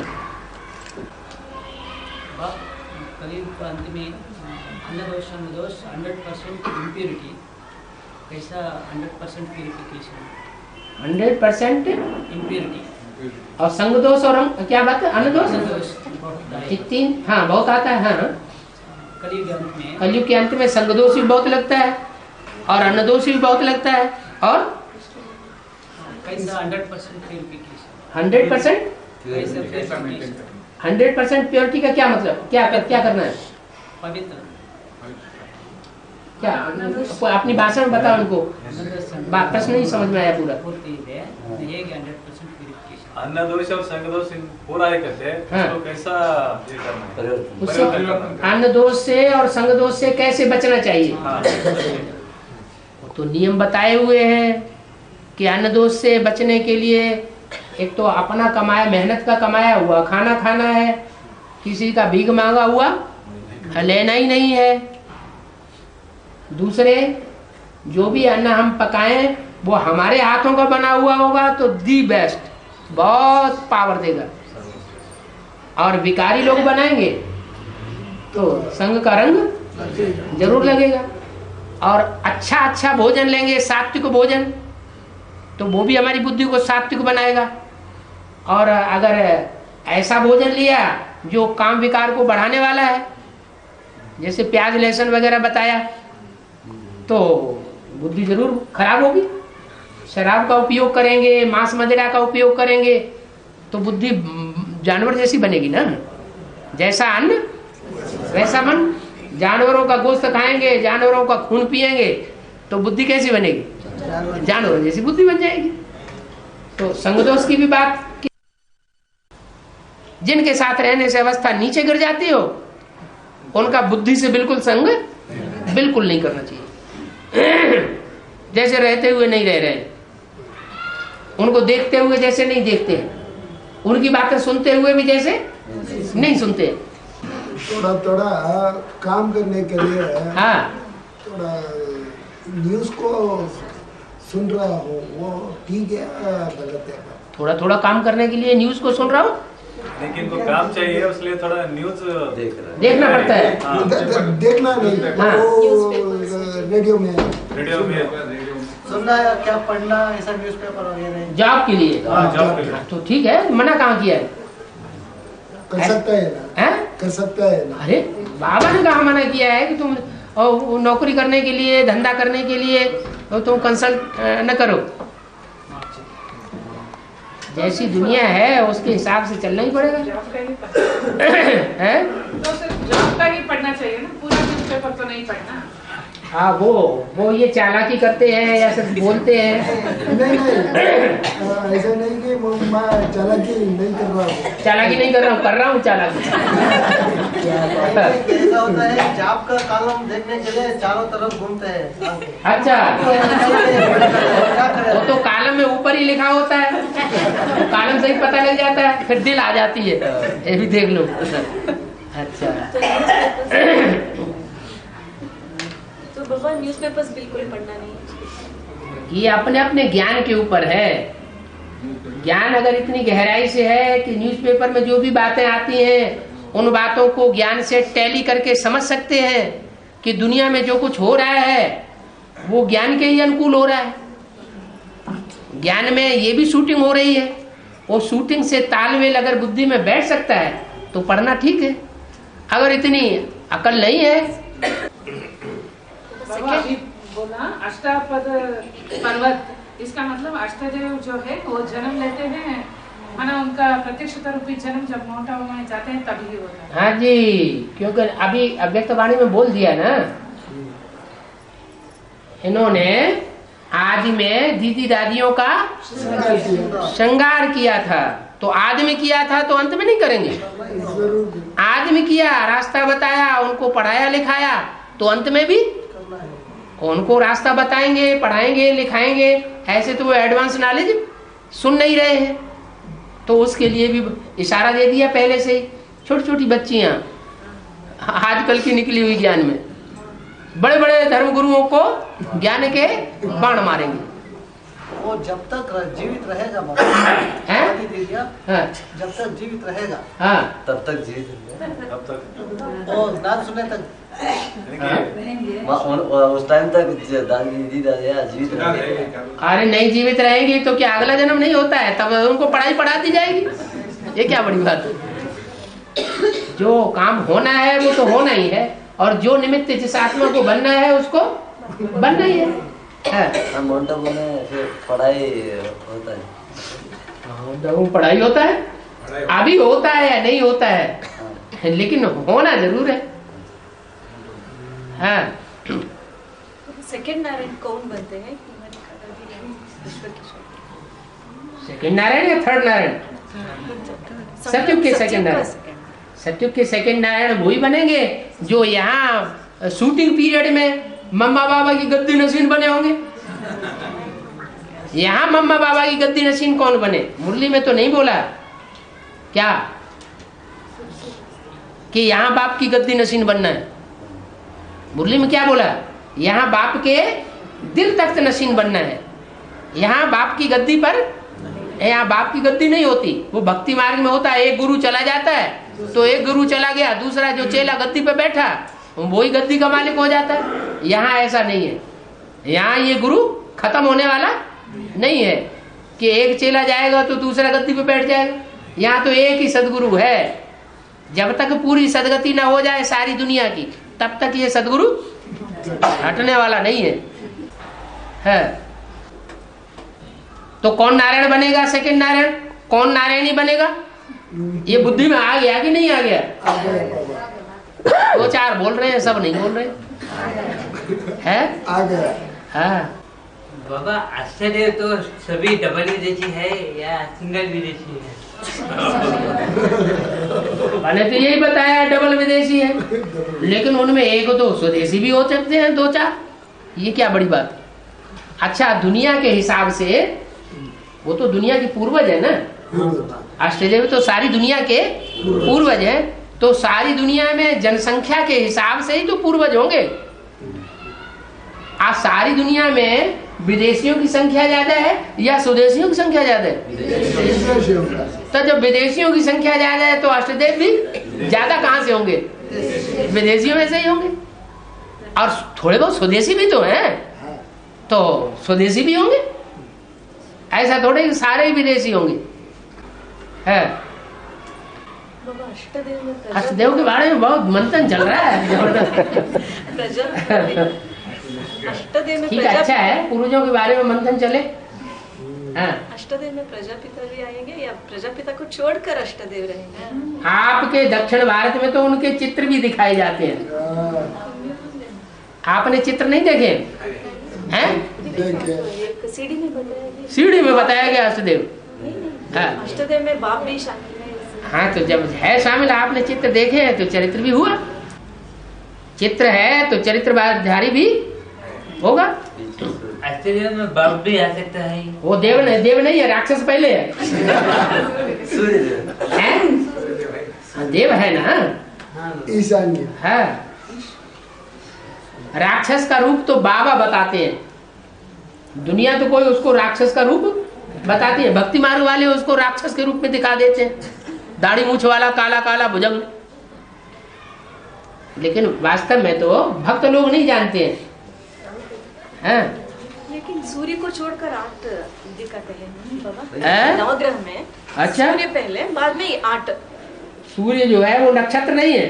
कलयुग का अंत में अन्नदोष दोष 100% इम्प्योरिटी, कैसा 100% प्यूरिफिकेशन? 100% इम्प्योरिटी और संग दोष और क्या बात है? अन्न दोष तीन। हाँ बहुत आता है। हाँ, कलयुग के अंत में, कलयुग के अंत में संग दोष भी बहुत लगता है और अन्न दोष भी बहुत लगता है। और कैसा 100% प्यूरिफिकेशन? 100% कैसा प्यूरिफिकेशन? 100% प्योरिटी का क्या मतलब? क्या करना है? पवित्र। क्या अपनी भाषा में बताओ उनको। प्रश्न नहीं समझ में आया पूरा। अन्न दोष और संग दोष पूरा ही करते हैं। हाँ। तो कैसा ये करना है? उससे अन्न दोष से और संग दोष से कैसे बचना चाहिए? हाँ। तो नियम बताए हुए हैं कि अन्न दोष से बचने के लिए एक तो अपना कमाया, मेहनत का कमाया हुआ खाना खाना है। किसी का भीख मांगा हुआ लेना ही नहीं है। दूसरे, जो भी अन्न हम पकाएं वो हमारे हाथों का बना हुआ होगा तो दी बेस्ट, बहुत पावर देगा। और भिखारी लोग बनाएंगे तो संग का रंग जरूर लगेगा। और अच्छा भोजन लेंगे, सात्विक भोजन, तो वो भी हमारी बुद्धि को सात्विक बनाएगा। और अगर ऐसा भोजन लिया जो काम विकार को बढ़ाने वाला है, जैसे प्याज लहसुन वगैरह बताया, तो बुद्धि जरूर खराब होगी। शराब का उपयोग करेंगे, मांस मदिरा का उपयोग करेंगे तो बुद्धि जानवर जैसी बनेगी ना। जैसा अन्न वैसा मन। जानवरों का गोश्त खाएंगे, जानवरों का खून पिएंगे तो बुद्धि कैसी बनेगी? जानवर जैसी बुद्धि बन जाएगी। तो संगदोष की भी बात की। जिनके साथ रहने से अवस्था नीचे गिर जाती हो उनका बुद्धि से बिल्कुल संग बिल्कुल नहीं करना चाहिए। जैसे रहते हुए नहीं रह रहे, उनको देखते हुए जैसे नहीं देखते हैं, उनकी बातें सुनते हुए भी जैसे नहीं सुनते। थोड़ा काम करने के लिए हाँ, थोड़ा न्यूज़ को सुन रहा हूँ, वो ठीक है गलत है? थोड़ा काम करने के लिए न्यूज को सुन रहा हूँ, लेकिन को काम चाहिए उसलिए थोड़ा न्यूज देखना पड़ता है। देखना नहीं, रेडियो में सुनना या क्या पढ़ना, ऐसा न्यूज़पेपर वगैरह जॉब के लिए। जॉब के लिए। तो ठीक है, मना कहाँ किया है? कर सकता है ना? कर सकता है ना? अरे बाबा ने कहा मना किया है कि तुम नौकरी करने के लिए, धंधा करने के लिए तुम कंसल्ट न करो। जैसी दुनिया है उसके हिसाब से चलना ही पड़ेगा। है तो सिर्फ जॉब का ही पढ़ना चाहिए ना, पूरा न्यूज़पेपर तो नहीं पढ़ना। हाँ, वो ये चालाकी करते हैं या सिर्फ बोलते हैं? नहीं ऐसा नहीं कि मैं चालाकी नहीं कर रहा हूँ। चालाकी नहीं कर रहा हूँ, कर रहा हूँ चालाकी। ऐसा होता है, जॉब का कॉलम देखने के लिए चारों तरफ घूमते हैं। अच्छा, वो तो कॉलम में ऊपर ही लिखा होता है, तो कॉलम से ही पता लग जाता है, फिर दिल आ जाती है। ये भी देख लो। अच्छा, तो बाबा न्यूज़पेपर्स बिल्कुल पढ़ना नहीं। ये अपने अपने ज्ञान के ऊपर है। ज्ञान अगर इतनी गहराई से है कि न्यूज़पेपर में जो भी बातें आती हैं उन बातों को ज्ञान से टैली करके समझ सकते हैं कि दुनिया में जो कुछ हो रहा है वो ज्ञान के ही अनुकूल हो रहा है। ज्ञान में ये भी शूटिंग हो रही है, वो शूटिंग से तालमेल अगर बुद्धि में बैठ सकता है तो पढ़ना ठीक है। अगर इतनी अकल नहीं है, अभी बोला अष्टापद पर्वत, इसका मतलब अष्टदेव जो है वो जन्म लेते हैं, माना उनका प्रत्यक्षता रूपी जन्म जब माउंट आबू में जाते हैं तभी होता है। हाँ जी, क्योंकि अभी अव्यक्त वाणी में बोल दिया ना, इन्होंने आदि में दीदी दादियों का श्रृंगार किया था, तो आदि में किया था तो अंत में नहीं करेंगे। आदि में किया, रास्ता बताया, उनको पढ़ाया लिखाया, तो अंत में भी उनको रास्ता बताएंगे, पढ़ाएंगे, लिखाएंगे। ऐसे तो वो एडवांस नॉलेज सुन नहीं रहे हैं, तो उसके लिए भी इशारा दे दिया पहले से ही। छोटी छोटी बच्चियां आजकल की निकली हुई ज्ञान में, बड़े बड़े धर्म गुरुओं को ज्ञान के बाण मारेंगे। वो जब तक जीवित रहेगा जब तक जीवित रहेगा, हाँ, तब तक जीवित रहेगा, तब तक वो नाम सुने तक उस टाइम तक दादी जीवित रहेंगे। अरे नहीं जीवित रहेंगी तो क्या अगला जन्म नहीं होता है, तब उनको पढ़ाई पढ़ा दी जाएगी। ये क्या बड़ी बात है। जो काम होना है वो तो होना ही है, और जो निमित्त जिस आत्मा को बनना है उसको बनना ही है। माउंट आबू में फिर पढ़ाई होता है, पढ़ाई होता है, अभी होता है या नहीं होता है, लेकिन होना जरूर है। हाँ, सेकंड नारायण कौन बनते हैं? सेकंड नारायण या थर्ड नारायण? सत्युग के सेकंड नारायण, सत्युग के सेकंड नारायण वही बनेंगे जो यहाँ शूटिंग पीरियड में मम्मा बाबा की गद्दी नशीन बने होंगे। यहाँ मम्मा बाबा की गद्दी नशीन कौन बने? मुरली में तो नहीं बोला क्या कि यहाँ बाप की गद्दी नशीन बनना है? मुरली में क्या बोला? यहाँ बाप के दिल तख्त नशीन बनना है। यहाँ बाप की गद्दी पर, यहाँ बाप की गद्दी नहीं होती, वो भक्ति मार्ग में होता है। एक गुरु चला जाता है तो एक गुरु चला गया, दूसरा जो चेला गद्दी पे बैठा वही गद्दी का मालिक हो जाता है। यहाँ ऐसा नहीं है, यहाँ ये गुरु खत्म होने वाला नहीं है कि एक चेला जाएगा तो दूसरा गद्दी पे बैठ जाएगा। यहाँ तो एक ही सदगुरु है। जब तक पूरी सदगति ना हो जाए सारी दुनिया की, तब तक ये सदगुरु हटने वाला नहीं है। तो कौन नारायण बनेगा? सेकंड नारायण। कौन नारायणी बनेगा? ये बुद्धि में आ गया कि नहीं आ गया? दो चार बोल रहे हैं, सब नहीं बोल रहे हैं। आ गया। हाँ बाबा, आश्चर्य तो सभी डबल विदेशी है या सिंगल विदेशी है? मैंने तो यही बताया डबल विदेशी है, लेकिन उनमें एक दो स्वदेशी भी हो सकते हैं, दो चार। ये क्या बड़ी बात? अच्छा, दुनिया के हिसाब से वो तो दुनिया की पूर्वज है ना। ऑस्ट्रेलिया में तो सारी दुनिया के पूर्वज है, तो सारी दुनिया में जनसंख्या के हिसाब से ही तो पूर्वज होंगे। आज सारी दुनिया में विदेशियों की संख्या ज्यादा है या स्वदेशियों की संख्या ज्यादा है? तो जब विदेशियों की संख्या ज्यादा है तो अष्टदेव भी ज्यादा कहाँ से होंगे? विदेशियों में से ही होंगे। और थोड़े बहुत स्वदेशी भी तो हैं, तो स्वदेशी भी होंगे। ऐसा थोड़े कि सारे ही विदेशी होंगे। है अष्टदेव के बारे में बहुत मंथन चल रहा है जबरदस्त। ठीक, अच्छा है, पूर्वजों के बारे में मंथन चले। अष्टदेव में प्रजापिता भी आएंगे या प्रजापिता को छोड़कर अष्टदेव रहेंगे? आपके दक्षिण भारत में तो उनके चित्र भी दिखाए जाते हैं। आपने चित्र नहीं देखे हैं? सीढ़ी में बताया गया। सीढ़ी में बताया गया अष्टदेव। अष्टदेव में बाप भी शामिल है। हाँ, तो जब है शामिल, आपने चित्र देखे हैं तो चरित्र भी हुआ। चित्र है तो चरित्रधारी भी होगा। आश्चर्य में बाप भी आ सकता है। वो देव नहीं है, राक्षस पहले है। देव है ना, ईशान्य है। राक्षस का रूप तो बाबा बताते हैं। दुनिया तो कोई उसको राक्षस का रूप बताती है। भक्ति मार्ग वाले उसको राक्षस के रूप में दिखा देते हैं, दाढ़ी मूछ वाला, काला काला भुजंग। लेकिन वास्तव में तो भक्त लोग नहीं जानते हैं। हैं? लेकिन सूर्य को छोड़कर 8 दिखाते हैं बाबा हैं? नवग्रह में। अच्छा, सूर्य पहले, बाद में 8। सूर्य जो है वो नक्षत्र नहीं है,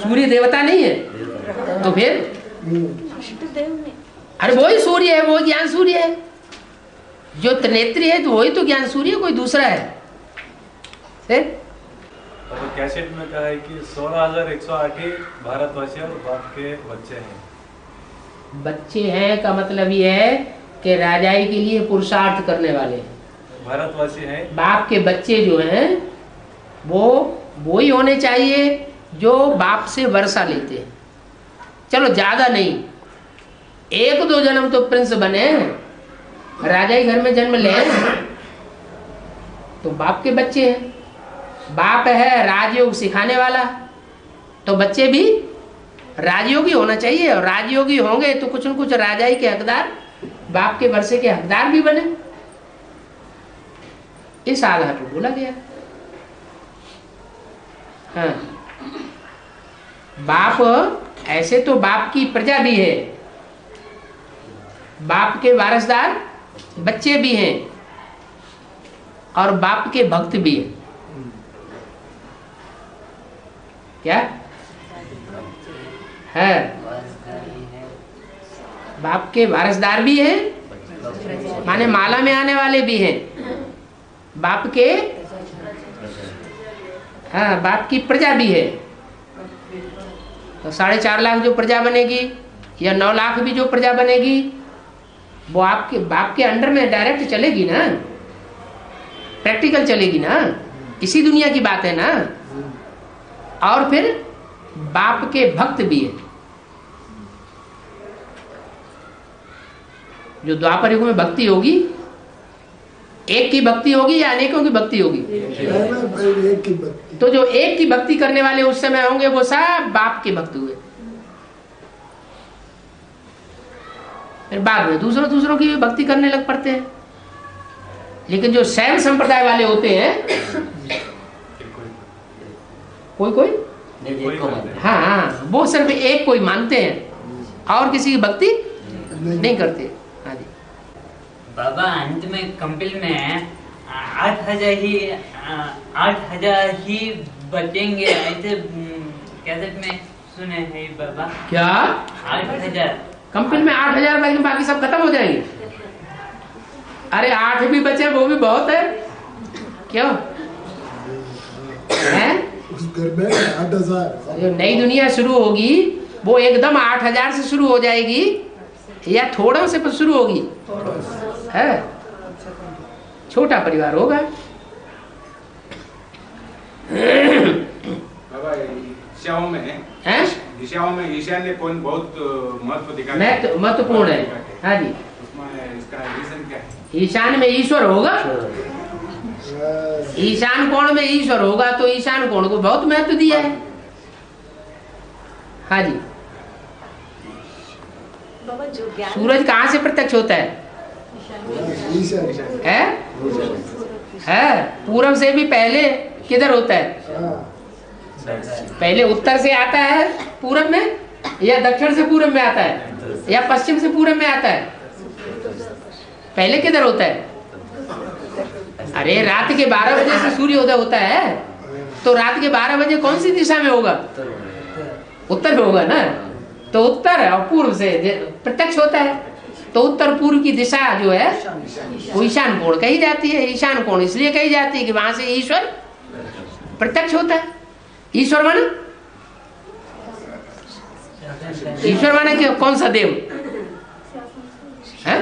सूर्य देवता नहीं है, तो फिर अष्टदेव में। अरे वही सूर्य है, वो ज्ञान सूर्य है। जो त्रिनेत्री है तो वही तो ज्ञान सूर्य, कोई दूसरा है। फिर तो कैसेट में कहा है कि 16,108 ही भारतवासी और बाप के बच्चे हैं। बच्चे हैं का मतलब ये है कि राजाई के लिए पुरुषार्थ करने वाले हैं, भारतवासी हैं। बाप के बच्चे जो हैं वो ही होने चाहिए जो बाप से वर्षा लेते हैं। चलो ज्यादा नहीं, 1-2 जन्म तो प्रिंस बने, राजाई घर में जन्म ले तो बाप के बच्चे हैं। बाप है राजयोग सिखाने वाला, तो बच्चे भी राजयोगी होना चाहिए, और राजयोगी होंगे तो कुछ न कुछ राजाई के हकदार, बाप के वर्षे के हकदार भी बने। इस आधार पर बोला गया। हाँ, बाप ऐसे तो बाप की प्रजा भी है, बाप के वारसदार बच्चे भी हैं, और बाप के भक्त भी हैं। क्या है? बाप के वारसदार भी हैं, माने माला में आने वाले भी हैं, बाप के, हाँ, बाप की प्रजा भी है। तो 4.5 लाख जो प्रजा बनेगी या 9 लाख भी जो प्रजा बनेगी, वो आपके बाप के अंडर में डायरेक्ट चलेगी ना, प्रैक्टिकल चलेगी ना, इसी दुनिया की बात है ना। और फिर बाप के भक्त भी है। जो द्वापर युग में भक्ति होगी, एक की भक्ति होगी या अनेकों की भक्ति होगी? एक की भक्ति। तो जो एक की भक्ति करने वाले उस समय होंगे वो सब बाप के भक्त हुए। फिर बाद में दूसरों की भी भक्ति करने लग पड़ते हैं। लेकिन जो शैव संप्रदाय वाले होते हैं, कोई हाँ, वो सिर्फ एक कोई मानते हैं और किसी की भक्ति नहीं करते। हाँ जी बाबा, अंत में कंपिल में 8,000 ही बचेंगे ऐसे कैसेट में सुने हैं बाबा। क्या 8,000 कंपिल में 8,000 बाकी सब खत्म हो जाएंगे? अरे 8 भी बचे वो भी बहुत है। क्यों है? उस घर में 8,000। जो नई दुनिया शुरू होगी वो एकदम 8,000 से शुरू हो जाएगी या थोड़ा से शुरू होगी? है, छोटा परिवार होगा। बाबा, दिशाओं में ईशान्य कौन बहुत महत्व दिखाता है? महत्वपूर्ण है। हाँ जी, उसमें इसका रीजन क्या है? ईशान में ईश्वर होगा, ईशान कोण में ईश्वर होगा तो ईशान कोण को बहुत महत्व दिया है। हाँ जी, बाबा जो ज्ञान, सूरज कहाँ से प्रत्यक्ष होता है? है पूरब से भी पहले किधर होता है? पहले उत्तर से आता है पूरब में, या दक्षिण से पूरब में आता है, या पश्चिम से पूरब में आता है? पहले किधर होता है? अरे रात के 12 बजे से सूर्योदय होता है, तो रात के 12 बजे कौन सी दिशा में होगा? उत्तर में होगा ना। तो उत्तर और पूर्व से प्रत्यक्ष होता है, तो उत्तर पूर्व की दिशा जो है वो ईशान कोण कही जाती है। ईशान कोण इसलिए कही जाती है कि वहां से ईश्वर प्रत्यक्ष होता है। ईश्वर माने, ईश्वर माने कि कौन सा देव है?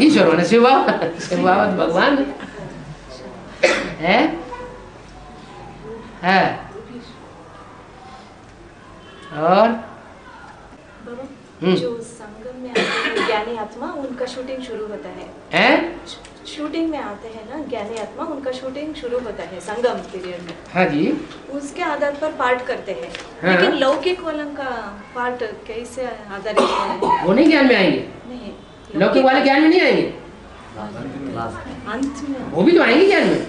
ईश्वर माने शिव बाबा भगवान है। और जो संगम में आते हैं ज्ञानी आत्मा, उनका शूटिंग शुरू होता है। शूटिंग में आते हैं ना ज्ञानी आत्मा, उनका शूटिंग शुरू होता है संगम पीरियड में। हाँ जी, उसके आधार पर पाठ करते हैं। हाँ। लेकिन लौकिक वालों का पाठ कैसे आधारित है? वो नहीं ज्ञान में आएंगे, नहीं, लौकिक वाले ज्ञान में नहीं आएंगे, अंत में वो भी तो आएंगे ज्ञान में।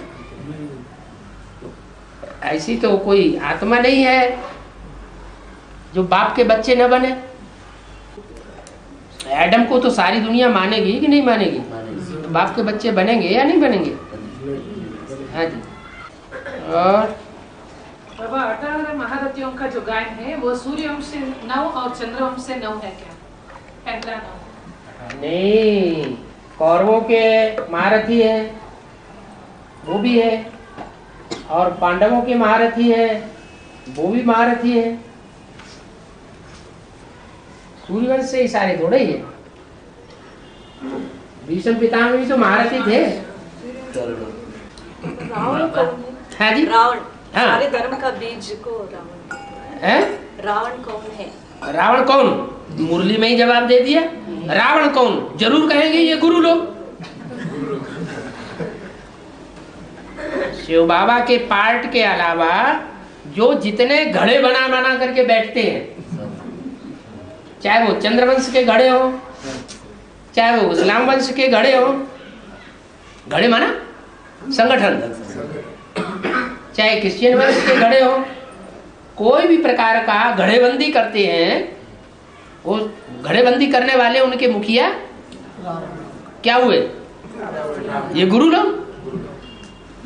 ऐसी तो कोई आत्मा नहीं है जो बाप के बच्चे न बने। एडम को तो सारी दुनिया मानेगी कि नहीं मानेगी? तो बाप के बच्चे बनेंगे या नहीं बनेंगे? हाँ जी। और बाबा 18 महारथियों का जो गायन है वो सूर्य वंश से 9 और चंद्र वंश से 9 है क्या? पहला 9 नहीं, कौरवों के महारथी है वो भी है, और पांडवों के महारथी है वो भी महारथी है। सूर्यवंश से ही सारे थोड़े ही है। भीष्म पितामह भी तो महारथी थे। रावण कौन है? हाँ जी, रावण। हाँ। सारे धर्म का बीज को रावण है? रावण कौन है? रावण कौन? मुरली में ही जवाब दे दिया। रावण कौन जरूर कहेंगे ये गुरु लोग। शिव बाबा के पार्ट के अलावा जो जितने घड़े बना बना करके बैठते हैं, चाहे वो चंद्रवंश के घड़े हो, चाहे वो इस्लाम वंश के घड़े हो, घड़े माना संगठन, चाहे क्रिश्चियन वंश के घड़े हो, कोई भी प्रकार का घड़ेबंदी करते हैं, वो घड़ेबंदी करने वाले उनके मुखिया क्या हुए? ये गुरु लोग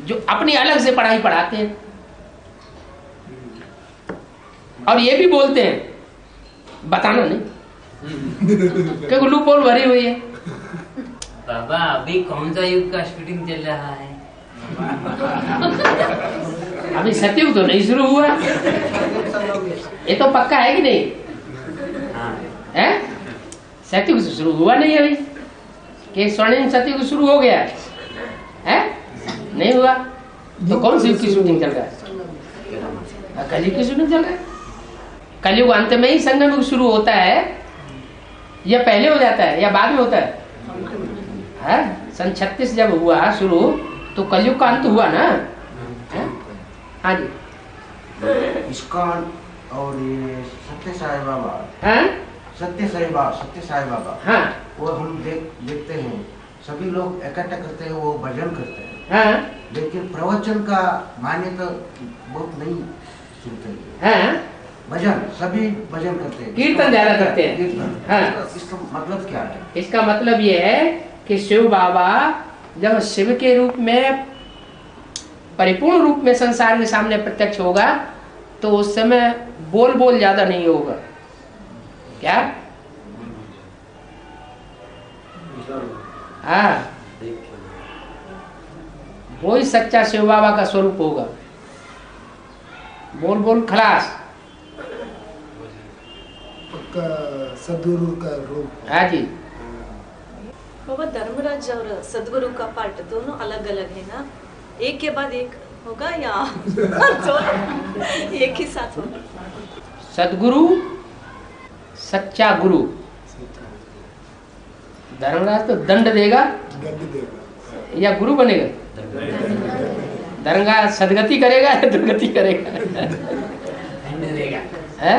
जो अपनी अलग से पढ़ाई पढ़ाते हैं और ये भी बोलते हैं बताना नहीं क्योंकि लूपहोल भरी हुई है। बाबा अभी कौन सा युग का शूटिंग चल रहा है? अभी सतयुग तो नहीं शुरू हुआ, ये तो पक्का है कि नहीं? है? सतयुग से शुरू हुआ नहीं अभी, कि स्वर्णिम सतयुग शुरू हो गया है? नहीं हुआ तो कौन सी युग की शूटिंग चल रहा है? कलयुग की शूटिंग चल रहा है। कलयुग अंत में ही संगम युग शुरू होता है या पहले हो जाता है या बाद में होता है? सन 36 जब हुआ शुरू तो कलयुग का अंत हुआ ना? हाँ जी। इस्कॉन और ये सत्य साई बाबा, सत्य साई बाबा, हाँ, वो हम देखते हैं, सभी लोग इकट्ठा करते हैं, वो भजन करते हैं, हाँ, लेकिन प्रवचन का मान्यता बहुत नहीं सुनते हैं। हाँ? भजन, सभी भजन करते हैं, कीर्तन ज्यादा करते हैं। कीर्तन। हाँ। इसका मतलब क्या है? इसका मतलब ये है कि शिव बाबा जब शिव के रूप में परिपूर्ण रूप में संसार के सामने प्रत्यक्ष होगा तो उस समय बोल ज्यादा नहीं होगा। क्या? हाँ, वो ही सच्चा शिव बाबा का स्वरूप होगा। बोल खलास। सदगुरु का रूप। हाँ जी। बाबा धर्मराज और सदगुरु का पार्ट दोनों अलग अलग है ना? एक के बाद एक होगा या तो एक ही साथ होगा? सदगुरु सच्चा गुरु। धर्मराज तो दंड देगा या गुरु बनेगा? धर्मराज सदगति करेगा या दुर्गति करेगा? दंड देगा। है?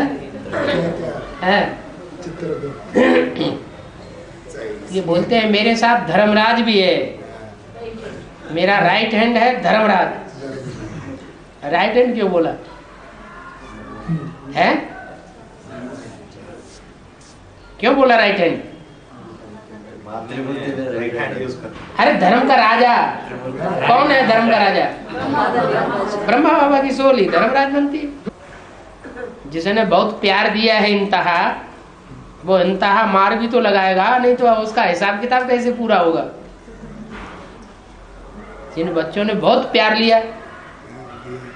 ये बोलते हैं मेरे साथ धर्मराज भी है, मेरा राइट हैंड है धर्मराज। राइट हैंड क्यों बोला है? क्यों बोला राइट हैंड? अरे धर्म का राजा कौन है? धर्म का राजा ब्रह्मा बाबा की सोली धर्मराज बनती है। जिसने बहुत प्यार दिया है इंतहा, वो इंतहा मार भी तो लगाएगा, नहीं तो उसका हिसाब किताब कैसे पूरा होगा? जिन बच्चों ने बहुत प्यार लिया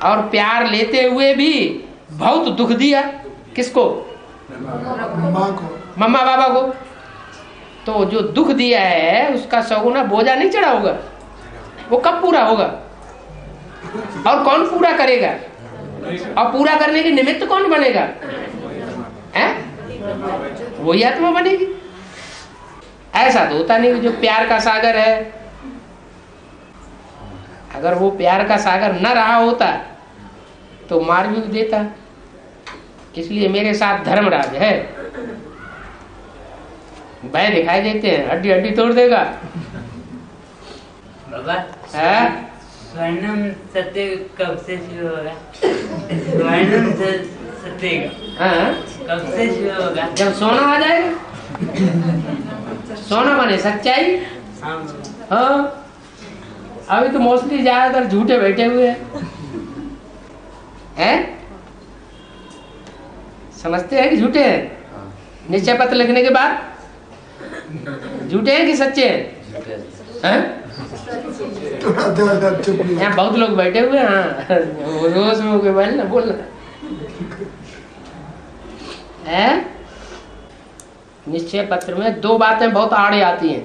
और प्यार लेते हुए भी बहुत दुख दिया, किसको? मम्मा बाबा को। तो जो दुख दिया है उसका सगुना बोझा नहीं चढ़ा होगा, वो कब पूरा होगा? और कौन पूरा करेगा? और पूरा करने के निमित्त कौन बनेगा? वही आत्मा बनेगी। ऐसा तो होता नहीं। जो प्यार का सागर है, अगर वो प्यार का सागर न रहा होता तो मार भी देता। इसलिए मेरे साथ धर्मराज है। भय दिखाई देते हैं, हड्डी हड्डी तोड़ देगा। बाबा स्वर्णम सत्य कब से शुरू होगा? स्वर्णम सत्य कब से शुरू होगा? जब सोना आ जाएगा। सोना माने सच्चाई। हाँ, अभी तो मोस्टली ज्यादातर झूठे बैठे हुए हैं। समझते हैं कि झूठे हैं? निश्चय पत्र लिखने के बाद झूठे हैं कि सच्चे हैं? यहाँ बहुत लोग बैठे हुए हैं। हाँ, रोज में होके बोलना है। निश्चय पत्र में दो बातें बहुत आड़े आती हैं।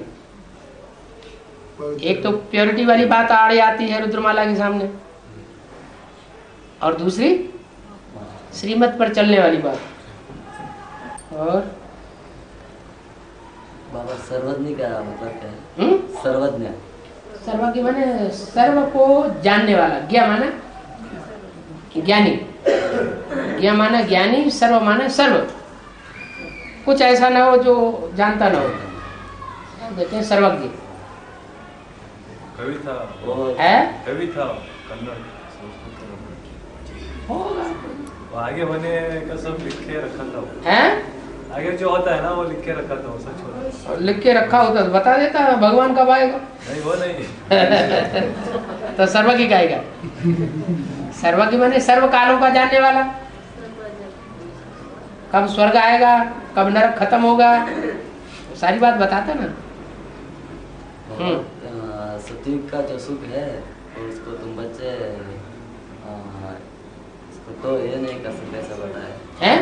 एक तो प्योरिटी वाली बात आड़े आती है रुद्रमाला के सामने, और दूसरी श्रीमत पर चलने वाली बात। और बाबा सर्वज्ञ का मतलब क्या है? सर्वज्ञ, सर्वज्ञ माने सर्व को जानने वाला। ज्ञा माना ज्ञानी, ज्ञा माना ज्ञानी, सर्व माना सर्व। कुछ ऐसा ना हो जो जानता ना हो, देखते हैं सर्वज्ञ कवि था है, कवि था कन्नड़ होगा। वो आगे बने का सब लिख के रखा था वो। है आगे जो होता है ना वो लिख के रखा था, वो सच होता है। लिख के रखा होता तो बता देता है भगवान कब आएगा। नहीं वो नहीं तो सर्वज्ञ का आएगा। सर्वज्ञ माने सर्व कालों का जानने वाला। कब स्वर्ग आएगा, कब नरक खत्म होगा, सारी बात बताता ना। सतयुग का जो सुख है तो उसको तुम बच्चे इसको तो ये नहीं कर सकते, ऐसा बताया है।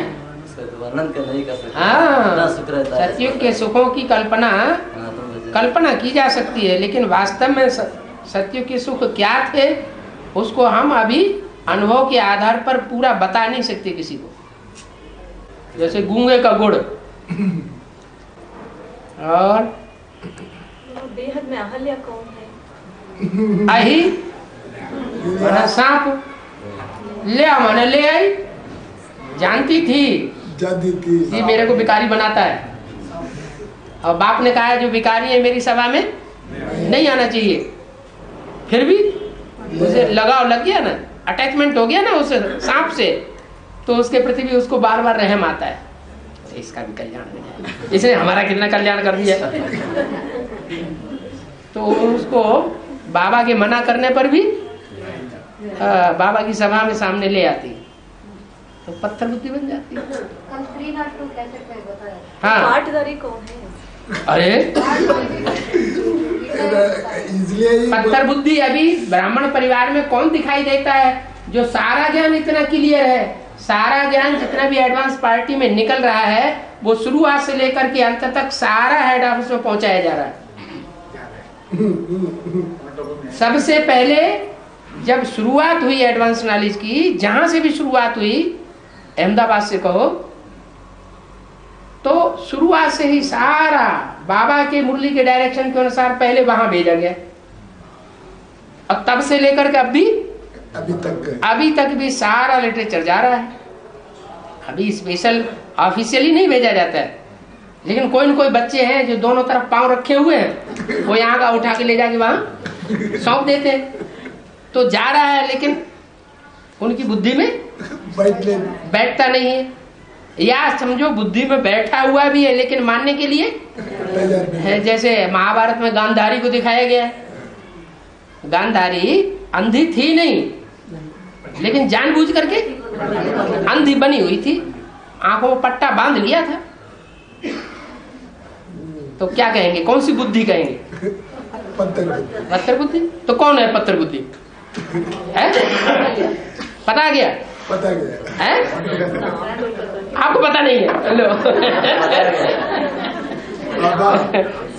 उसको तो वर्णन कर नहीं कर सकते। हाँ, सुख रहता है। सतयुग के सुखों की कल्पना की जा सकती है, लेकिन वास्तव में सतयुग के सुख क्या थे उसको हम अभी अनुभव के आधार पर पूरा बता नहीं सकते किसी को। जैसे गूंगे का गुड़, और बेहद में अहल्या कौन है? अही माना सांप, ले माने ले आई। जानती थी कि मेरे को भिखारी बनाता है, और बाप ने कहा है जो भिखारी है मेरी सभा में नहीं आना चाहिए, फिर भी उसे लगाव लग गया ना, अटैचमेंट हो गया ना उस सांप से, तो उसके प्रति भी उसको बार बार रहम आता है। तो इसका भी कल्याण हो जाए, इसने हमारा कितना कल्याण कर दिया। तो उसको बाबा के मना करने पर भी बाबा की सभा में सामने ले आती, तो पत्थर बुद्धि बन जाती है। हाँ, पाठधारी कौन है? अरे पत्थर बुद्धि अभी ब्राह्मण परिवार में कौन दिखाई देता है जो सारा ज्ञान इतना क्लियर है, सारा ज्ञान जितना भी एडवांस पार्टी में निकल रहा है वो शुरुआत से लेकर के अंत तक सारा हेड ऑफिस में पहुंचाया जा रहा है। सबसे पहले जब शुरुआत हुई एडवांस नॉलेज की, जहां से भी शुरुआत हुई, अहमदाबाद से कहो, तो शुरुआत से ही सारा बाबा के मुरली के डायरेक्शन के अनुसार पहले वहां भेजा गया, और तब से लेकर के अभी तक भी सारा लिटरेचर जा रहा है। अभी स्पेशल ऑफिशियली नहीं भेजा जाता है, लेकिन कोई न कोई बच्चे हैं जो दोनों तरफ पांव रखे हुए हैं, वो यहाँ का उठा के ले जाके वहां सौंप देते हैं, तो जा रहा है, लेकिन उनकी बुद्धि में बैठता नहीं है, या समझो बुद्धि में बैठा हुआ भी है लेकिन मानने के लिए है। जैसे महाभारत में गांधारी को दिखाया गया, गांधारी अंधी थी नहीं, लेकिन जानबूझ करके अंधी बनी हुई थी, आंखों में पट्टा बांध लिया था। तो क्या कहेंगे, कौन सी बुद्धि कहेंगे? पत्थर बुद्धि। तो कौन है पत्थर बुद्धि? है पता गया? पता गया है? आपको पता नहीं है? लो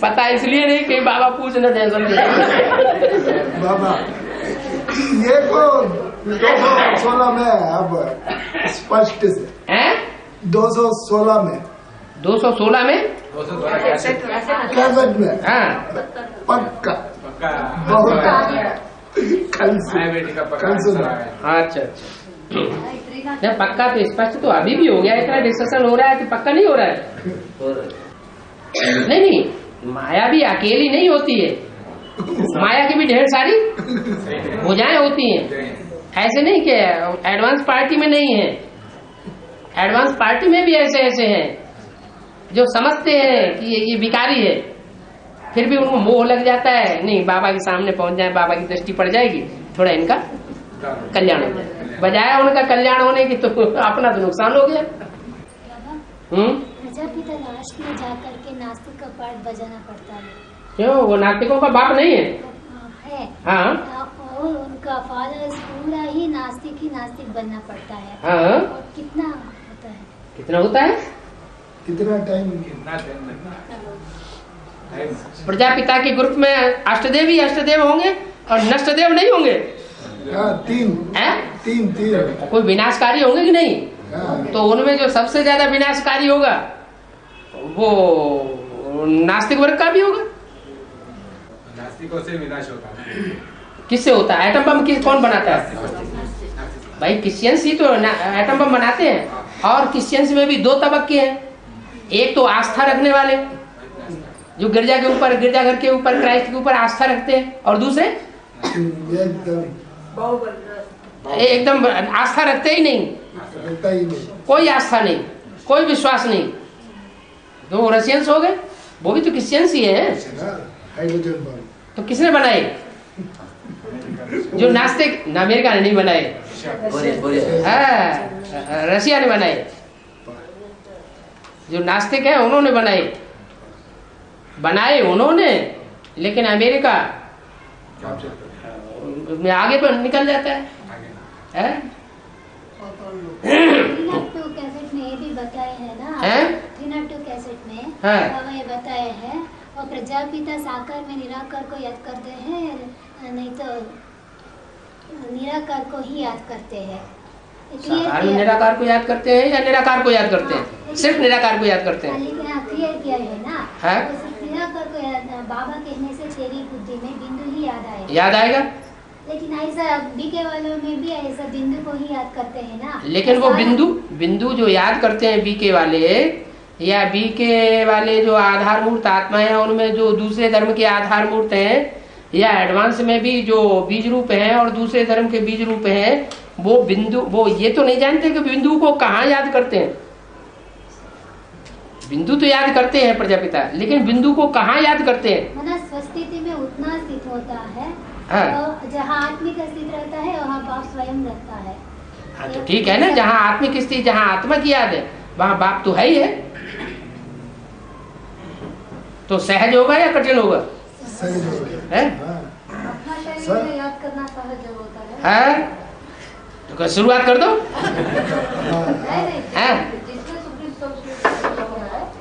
पता इसलिए नहीं कि बाबा पूछ न दे। बाबा ये को 216 में अब स्पष्ट से है, 216 में 216 में कैसेट में, हाँ पक्का बहुत कल सुना। अच्छा नहीं, पक्का तो स्पष्ट तो अभी भी हो गया, इतना डिस्कशन हो रहा है तो पक्का नहीं हो रहा है। नहीं, माया भी अकेली नहीं होती है, माया की भी ढेर सारी भुजाएं होती हैं। ऐसे नहीं कि एडवांस पार्टी में नहीं है, एडवांस पार्टी में भी ऐसे ऐसे हैं जो समझते हैं कि ये भिखारी है, फिर भी उनको मोह लग जाता है, नहीं बाबा के सामने पहुंच जाए, बाबा की दृष्टि पड़ जाएगी, थोड़ा इनका कल्याण हो जाए। बजाय उनका कल्याण होने की तो अपना तो नुकसान हो गया। प्रजापिता लास्ट में जाकर के नास्तिक का पाठ बजाना पड़ता है। क्यों? वो नास्तिकों का बाप नहीं है? हाँ, और उनका फादर पूरा ही नास्तिक बनना पड़ता है। हाँ, और कितना होता है? कितना होता है? कितना टाइम? प्रजापिता के ग्रुप में अष्टदेव ही अष्टदेव होंगे और नष्टदेव नहीं होंगे। तीन कोई विनाशकारी होंगे कि नहीं? तो उनमें जो सबसे ज्यादा विनाशकारी होगा वो नास्तिक वर्ग का भी होगा। नास्तिकों से विनाश होता है। किससे होता है? एटम बम कौन बनाता है? भाई क्रिश्चियंस ही तो एटम बम बनाते हैं। और क्रिश्चियंस में भी दो तबके हैं, एक तो आस्था रखने वाले जो गिरजाघर के ऊपर क्राइस्ट के ऊपर आस्था रखते हैं, और दूसरे एकदम आस्था रखते ही नहीं, कोई आस्था नहीं, कोई विश्वास नहीं। तो रशियंस हो गए, वो भी तो क्रिश्चियंस ही है। तो किसने बनाए? जो नास्तिक, अमेरिका ने नहीं बनाए, रशिया ने बनाए। जो नास्तिक है उन्होंने बनाए उन्होंने, लेकिन अमेरिका में आगे पर निकल जाता है। कैसेट में ये भी बताए है ना, 302 कैसेट में ये बताए हैं, और प्रजापिता साकार में निराकार को याद करते हैं, नहीं तो निराकार को ही याद करते हैं। साकार में निराकार को याद करते हैं या निराकार को याद करते हैं? सिर्फ निराकार को याद करते हैं। क्लियर किया है ना, निराकार को याद, बाबा कहने से तेरी बुद्धि में बिंदु ही याद आएगा। लेकिन ऐसा बीके वालों में भी ऐसा बिंदु को ही याद करते हैं ना। लेकिन वो बिंदु जो याद करते हैं बीके वाले, या बीके वाले जो आधार मूर्त आत्मा है, उनमें जो दूसरे धर्म के आधार मूर्त हैं, या एडवांस में भी जो बीज रूप हैं और दूसरे धर्म के बीज रूप हैं, वो बिंदु, वो ये तो नहीं जानते कि बिंदु को कहाँ याद करते हैं। बिंदु तो याद करते हैं प्रजापिता, लेकिन बिंदु को कहाँ याद करते हैं? मन स्वस्थिति में उतना स्थित होता है, तो जहाँ आत्मिक स्थित रहता है वहाँ बाप स्वयं रहता है। हाँ, तो ठीक है ना, जहाँ आत्मिक स्थिति, जहाँ आत्मा की याद है, वहाँ बाप तो है ही है। तो सहज होगा या कठिन होगा? है? अपना शरीर में याद करना सहज होता है। तो शुरुआत कर दो।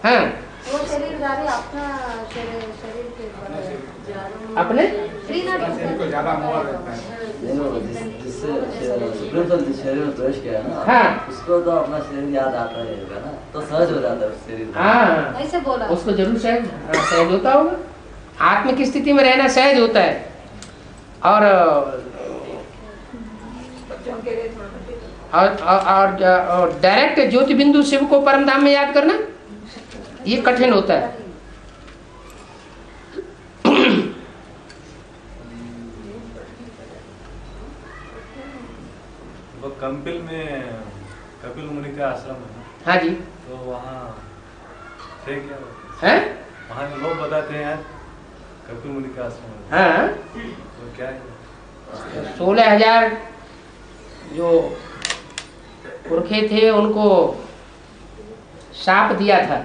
हाँ, वो शरीरधारी अपना शरीर के अपने को ज्यादा मोह रहता है। जिससे शरीर में प्रवेश किया है ना, उसको तो अपना शरीर याद आता है ना, तो सहज हो जाता है उस शरीर। हाँ, ऐसे बोला, उसको जरूर सहज होता होगा। आत्मिक स्थिति में रहना सहज होता है। और डायरेक्ट ज्योति बिंदु शिव को परम धाम में याद करना, ये कठिन होता है। वो कंपिल में कपिल मुनि का आश्रम है। हाँ जी। तो वहाँ थे क्या है? वहाँ के लोग बताते हैं कपिल मुनि का आश्रम। हाँ, तो क्या है? 16,000 जो पुरखे थे उनको शाप दिया था,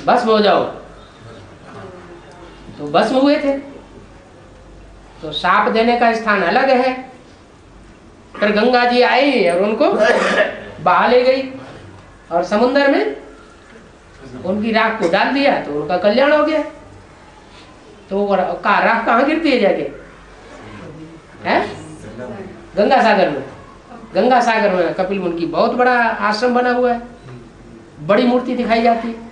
भस्म हो जाओ, तो भस्म हुए थे। तो शाप देने का स्थान अलग है। फिर गंगा जी आई और उनको बहा ले गई और समुद्र में उनकी राख को डाल दिया, तो उनका कल्याण हो गया। तो राख कहाँ गिरती है जाके? है गंगा सागर में। गंगा सागर में कपिल मुनि की बहुत बड़ा आश्रम बना हुआ है, बड़ी मूर्ति दिखाई जाती है।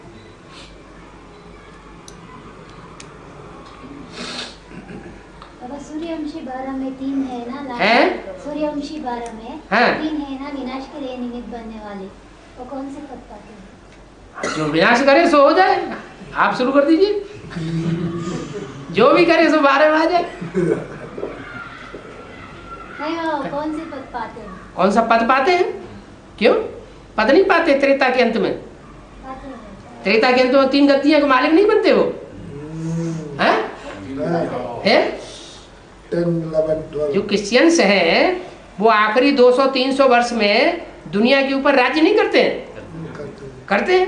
सूर्यवंशी 12 में 3 है ना, सूर्यवंशी 12 में 3 है ना, विनाश के लिए निमित्त बनने वाले, वो कौन से पद पाते हैं? जो विनाश करे सो हो जाए। आप शुरू कर दीजिए, जो भी करे सो 12 में आ जाए। नहीं, कौन से पद पाते हैं? कौन सा पद पाते हैं? क्यों पद नहीं पाते? त्रेता के अंत में त्रेता के अंत में 3 गतियों के मालिक नहीं बनते वो, हैं? जो क्रिश्चियंस हैं वो आखिरी 200-300 वर्ष में दुनिया के ऊपर राज्य नहीं करते हैं, करते हैं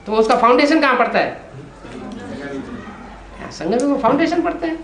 तो उसका फाउंडेशन कहाँ पड़ता है? संगम में फाउंडेशन पड़ता है।